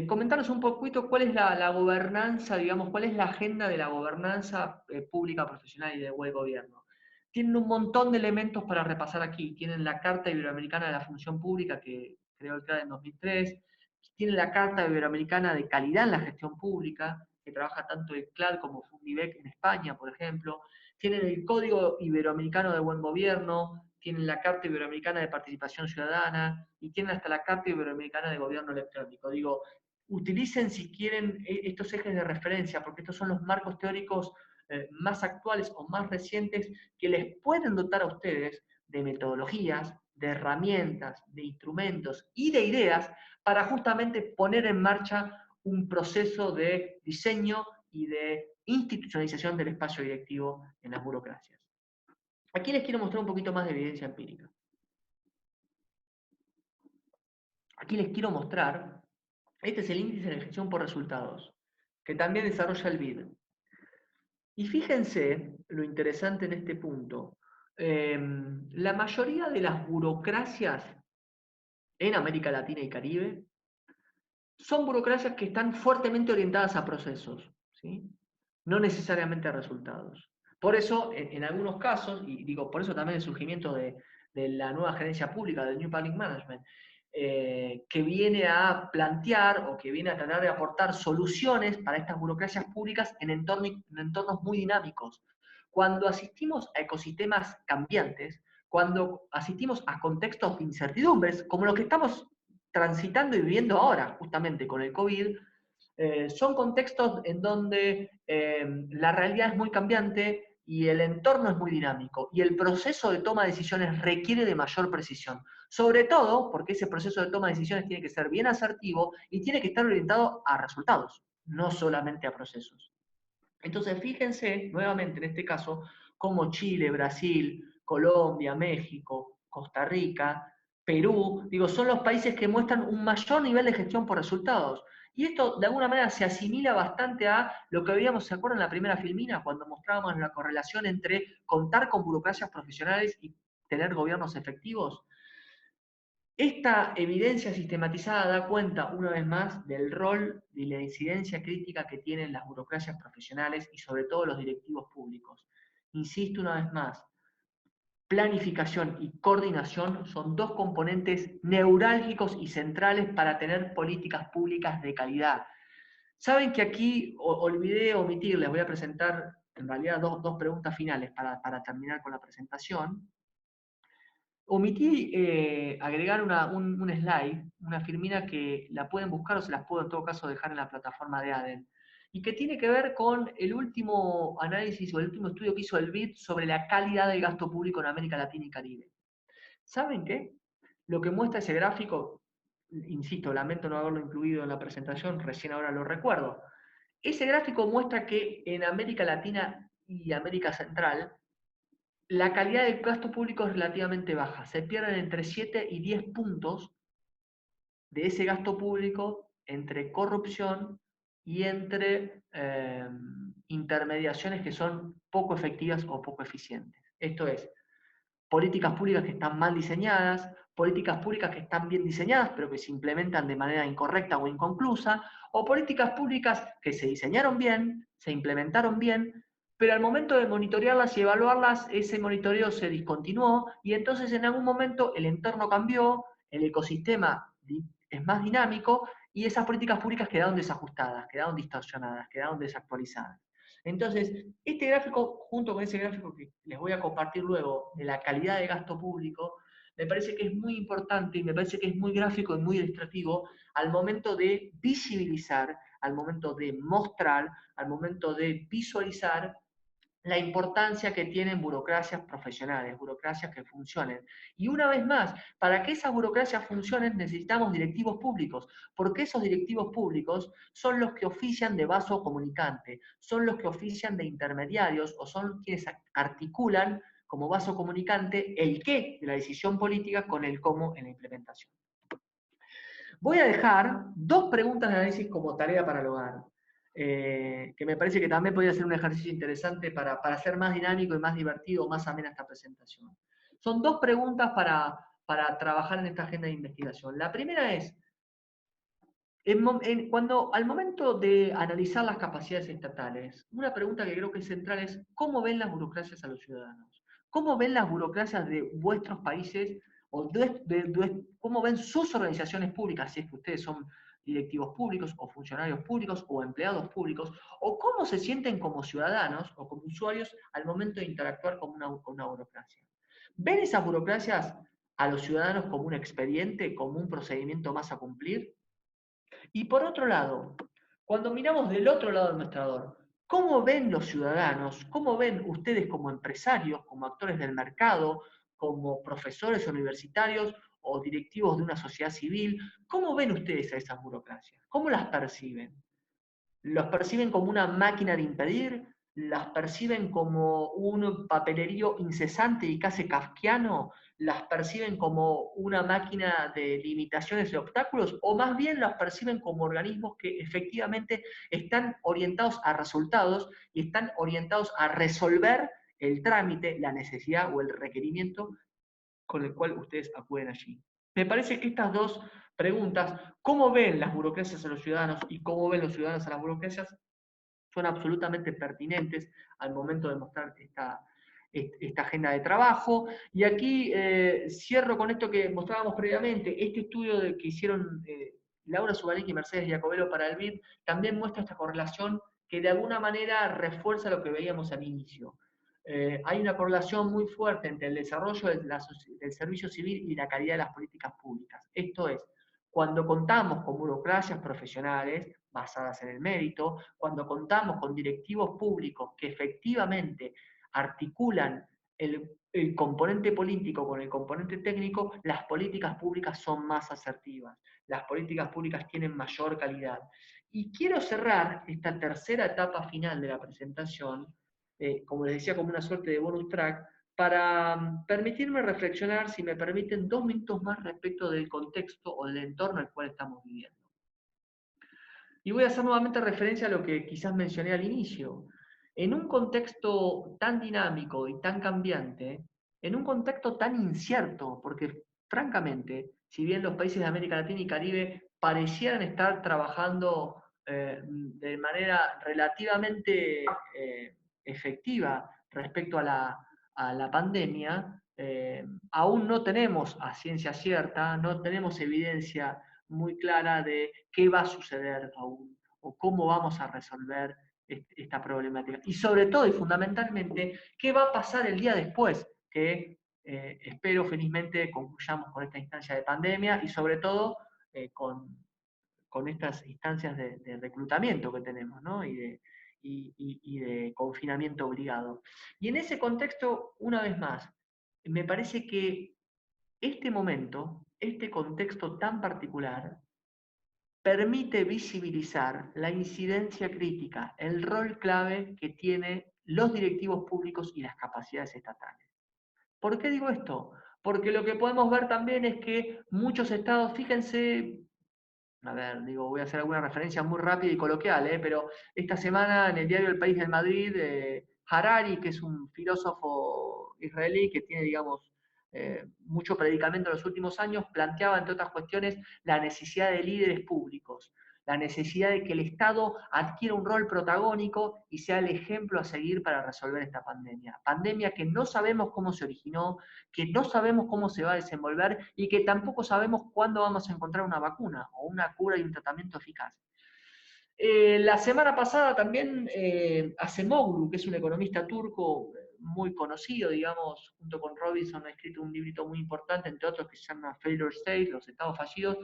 comentaros un poquito cuál es la gobernanza, digamos, cuál es la agenda de la gobernanza pública, profesional y de buen gobierno. Tienen un montón de elementos para repasar aquí. Tienen la Carta Iberoamericana de la Función Pública, que creó el CRA en 2003. Tienen la Carta Iberoamericana de Calidad en la Gestión Pública, que trabaja tanto el CLAD como Fundibec en España, por ejemplo. Tienen el Código Iberoamericano de Buen Gobierno, tienen la Carta Iberoamericana de Participación Ciudadana y tienen hasta la Carta Iberoamericana de Gobierno Electrónico. Digo, utilicen si quieren estos ejes de referencia, porque estos son los marcos teóricos más actuales o más recientes que les pueden dotar a ustedes de metodologías, de herramientas, de instrumentos y de ideas para justamente poner en marcha un proceso de diseño y de institucionalización del espacio directivo en las burocracias. Aquí les quiero mostrar un poquito más de evidencia empírica. Aquí les quiero mostrar, este es el índice de gestión por resultados, que también desarrolla el BID. Y fíjense lo interesante en este punto. La mayoría de las burocracias en América Latina y Caribe son burocracias que están fuertemente orientadas a procesos, ¿sí? No necesariamente a resultados. Por eso, en algunos casos, y digo, por eso también el surgimiento de de la nueva gerencia pública, del New Public Management, que viene a plantear o que viene a tratar de aportar soluciones para estas burocracias públicas en entornos muy dinámicos. Cuando asistimos a ecosistemas cambiantes, cuando asistimos a contextos de incertidumbres, como los que estamos transitando y viviendo ahora, justamente con el COVID, son contextos en donde la realidad es muy cambiante y el entorno es muy dinámico y el proceso de toma de decisiones requiere de mayor precisión. Sobre todo porque ese proceso de toma de decisiones tiene que ser bien asertivo y tiene que estar orientado a resultados, no solamente a procesos. Entonces, fíjense nuevamente en este caso cómo Chile, Brasil, Colombia, México, Costa Rica, Perú, digo, son los países que muestran un mayor nivel de gestión por resultados. Y esto de alguna manera se asimila bastante a lo que habíamos, ¿se acuerdan en la primera filmina? Cuando mostrábamos la correlación entre contar con burocracias profesionales y tener gobiernos efectivos. Esta evidencia sistematizada da cuenta, una vez más, del rol y la incidencia crítica que tienen las burocracias profesionales y sobre todo los directivos públicos. Insisto una vez más, planificación y coordinación son dos componentes neurálgicos y centrales para tener políticas públicas de calidad. Saben que aquí olvidé omitir, les voy a presentar en realidad dos preguntas finales para terminar con la presentación. Omití agregar un slide, una filmina que la pueden buscar o se las puedo en todo caso dejar en la plataforma de ADEN, y que tiene que ver con el último análisis o el último estudio que hizo el BID sobre la calidad del gasto público en América Latina y Caribe. ¿Saben qué? Lo que muestra ese gráfico, insisto, lamento no haberlo incluido en la presentación, recién ahora lo recuerdo. Ese gráfico muestra que en América Latina y América Central, la calidad del gasto público es relativamente baja. Se pierden entre 7 y 10 puntos de ese gasto público entre corrupción y entre intermediaciones que son poco efectivas o poco eficientes. Esto es, políticas públicas que están mal diseñadas, políticas públicas que están bien diseñadas pero que se implementan de manera incorrecta o inconclusa, o políticas públicas que se diseñaron bien, se implementaron bien, pero al momento de monitorearlas y evaluarlas, ese monitoreo se discontinuó y entonces en algún momento el entorno cambió, el ecosistema es más dinámico y esas políticas públicas quedaron desajustadas, quedaron distorsionadas, quedaron desactualizadas. Entonces, este gráfico, junto con ese gráfico que les voy a compartir luego, de la calidad de gasto público, me parece que es muy importante y me parece que es muy gráfico y muy ilustrativo al momento de visibilizar, al momento de mostrar, al momento de visualizar la importancia que tienen burocracias profesionales, burocracias que funcionen. Y una vez más, para que esas burocracias funcionen necesitamos directivos públicos, porque esos directivos públicos son los que ofician de vaso comunicante, son los que ofician de intermediarios o son quienes articulan como vaso comunicante el qué de la decisión política con el cómo en la implementación. Voy a dejar dos preguntas de análisis como tarea para el hogar, que me parece que también podría ser un ejercicio interesante para hacer más dinámico y más divertido, más amena esta presentación. Son dos preguntas para trabajar en esta agenda de investigación. La primera es, cuando al momento de analizar las capacidades estatales, una pregunta que creo que es central es, ¿cómo ven las burocracias a los ciudadanos? ¿Cómo ven las burocracias de vuestros países o cómo ven sus organizaciones públicas, si es que ustedes son directivos públicos o funcionarios públicos o empleados públicos, o cómo se sienten como ciudadanos o como usuarios al momento de interactuar con una burocracia? ¿Ven esas burocracias a los ciudadanos como un expediente, como un procedimiento más a cumplir? Y por otro lado, cuando miramos del otro lado del mostrador, ¿cómo ven los ciudadanos? ¿Cómo ven ustedes como empresarios, como actores del mercado, como profesores universitarios o directivos de una sociedad civil? ¿Cómo ven ustedes a esas burocracias? ¿Cómo las perciben? ¿Los perciben como una máquina de impedir? ¿Las perciben como un papelerío incesante y casi kafkiano? ¿Las perciben como una máquina de limitaciones y obstáculos? ¿O más bien las perciben como organismos que efectivamente están orientados a resultados y están orientados a resolver el trámite, la necesidad o el requerimiento con el cual ustedes acuden allí? Me parece que estas dos preguntas, cómo ven las burocracias a los ciudadanos y cómo ven los ciudadanos a las burocracias, son absolutamente pertinentes al momento de mostrar esta agenda de trabajo. Y aquí cierro con esto que mostrábamos previamente, este estudio que hicieron Laura Zubarik y Mercedes Giacobello para el BID también muestra esta correlación que de alguna manera refuerza lo que veíamos al inicio. Hay una correlación muy fuerte entre el desarrollo del servicio civil y la calidad de las políticas públicas. Esto es, cuando contamos con burocracias profesionales basadas en el mérito, cuando contamos con directivos públicos que efectivamente articulan el componente político con el componente técnico, las políticas públicas son más asertivas, las políticas públicas tienen mayor calidad. Y quiero cerrar esta tercera etapa final de la presentación, como les decía, como una suerte de bonus track, para permitirme reflexionar, si me permiten, 2 minutos más respecto del contexto o del entorno al cual estamos viviendo. Y voy a hacer nuevamente referencia a lo que quizás mencioné al inicio. En un contexto tan dinámico y tan cambiante, en un contexto tan incierto, porque francamente, si bien los países de América Latina y Caribe parecieran estar trabajando de manera relativamente efectiva respecto a la pandemia, aún no tenemos a ciencia cierta, no tenemos evidencia muy clara de qué va a suceder aún o cómo vamos a resolver esta problemática. Y sobre todo y fundamentalmente, qué va a pasar el día después, que espero felizmente concluyamos con esta instancia de pandemia y sobre todo con estas instancias de reclutamiento que tenemos, ¿no? Y de confinamiento obligado. Y en ese contexto, una vez más, me parece que este momento, este contexto tan particular, permite visibilizar la incidencia crítica, el rol clave que tienen los directivos públicos y las capacidades estatales. ¿Por qué digo esto? Porque lo que podemos ver también es que muchos estados, fíjense, a ver, digo, voy a hacer alguna referencia muy rápida y coloquial, pero esta semana en el diario El País de Madrid, Harari, que es un filósofo israelí que tiene, digamos, mucho predicamento en los últimos años, planteaba, entre otras cuestiones, la necesidad de líderes públicos, la necesidad de que el Estado adquiera un rol protagónico y sea el ejemplo a seguir para resolver esta pandemia. Pandemia que no sabemos cómo se originó, que no sabemos cómo se va a desenvolver y que tampoco sabemos cuándo vamos a encontrar una vacuna o una cura y un tratamiento eficaz. La semana pasada también Acemoglu, que es un economista turco muy conocido, digamos, junto con Robinson ha escrito un librito muy importante, entre otros, que se llama Failure States, los estados fallidos,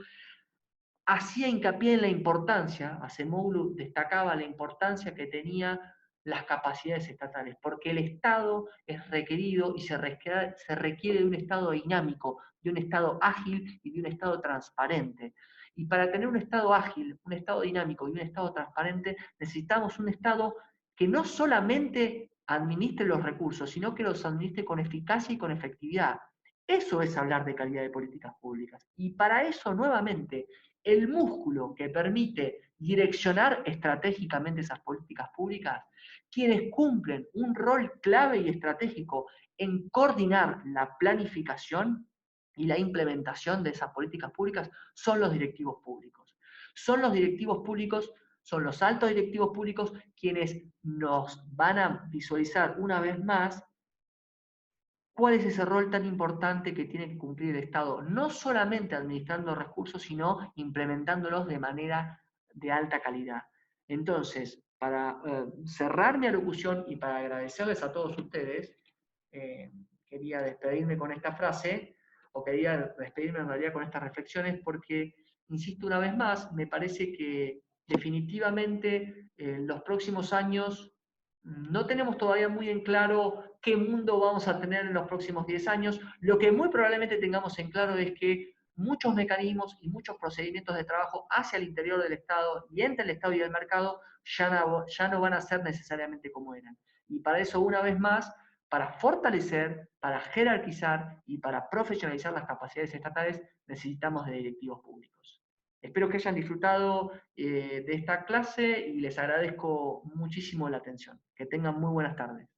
hacía hincapié en la importancia, Acemoglu destacaba la importancia que tenía las capacidades estatales, porque el Estado es requerido y se requiere de un Estado dinámico, de un Estado ágil y de un Estado transparente. Y para tener un Estado ágil, un Estado dinámico y un Estado transparente, necesitamos un Estado que no solamente administre los recursos, sino que los administre con eficacia y con efectividad. Eso es hablar de calidad de políticas públicas. Y para eso, nuevamente, el músculo que permite direccionar estratégicamente esas políticas públicas, quienes cumplen un rol clave y estratégico en coordinar la planificación y la implementación de esas políticas públicas, son los directivos públicos. Son los directivos públicos, son los altos directivos públicos quienes nos van a visualizar una vez más cuál es ese rol tan importante que tiene que cumplir el Estado, no solamente administrando recursos, sino implementándolos de manera de alta calidad. Entonces, para cerrar mi alocución y para agradecerles a todos ustedes, quería despedirme con esta frase, o quería despedirme en realidad con estas reflexiones, porque, insisto una vez más, me parece que definitivamente en los próximos años no tenemos todavía muy en claro qué mundo vamos a tener en los próximos 10 años. Lo que muy probablemente tengamos en claro es que muchos mecanismos y muchos procedimientos de trabajo hacia el interior del Estado y entre el Estado y el mercado ya no van a ser necesariamente como eran. Y para eso, una vez más, para fortalecer, para jerarquizar y para profesionalizar las capacidades estatales, necesitamos de directivos públicos. Espero que hayan disfrutado de esta clase y les agradezco muchísimo la atención. Que tengan muy buenas tardes.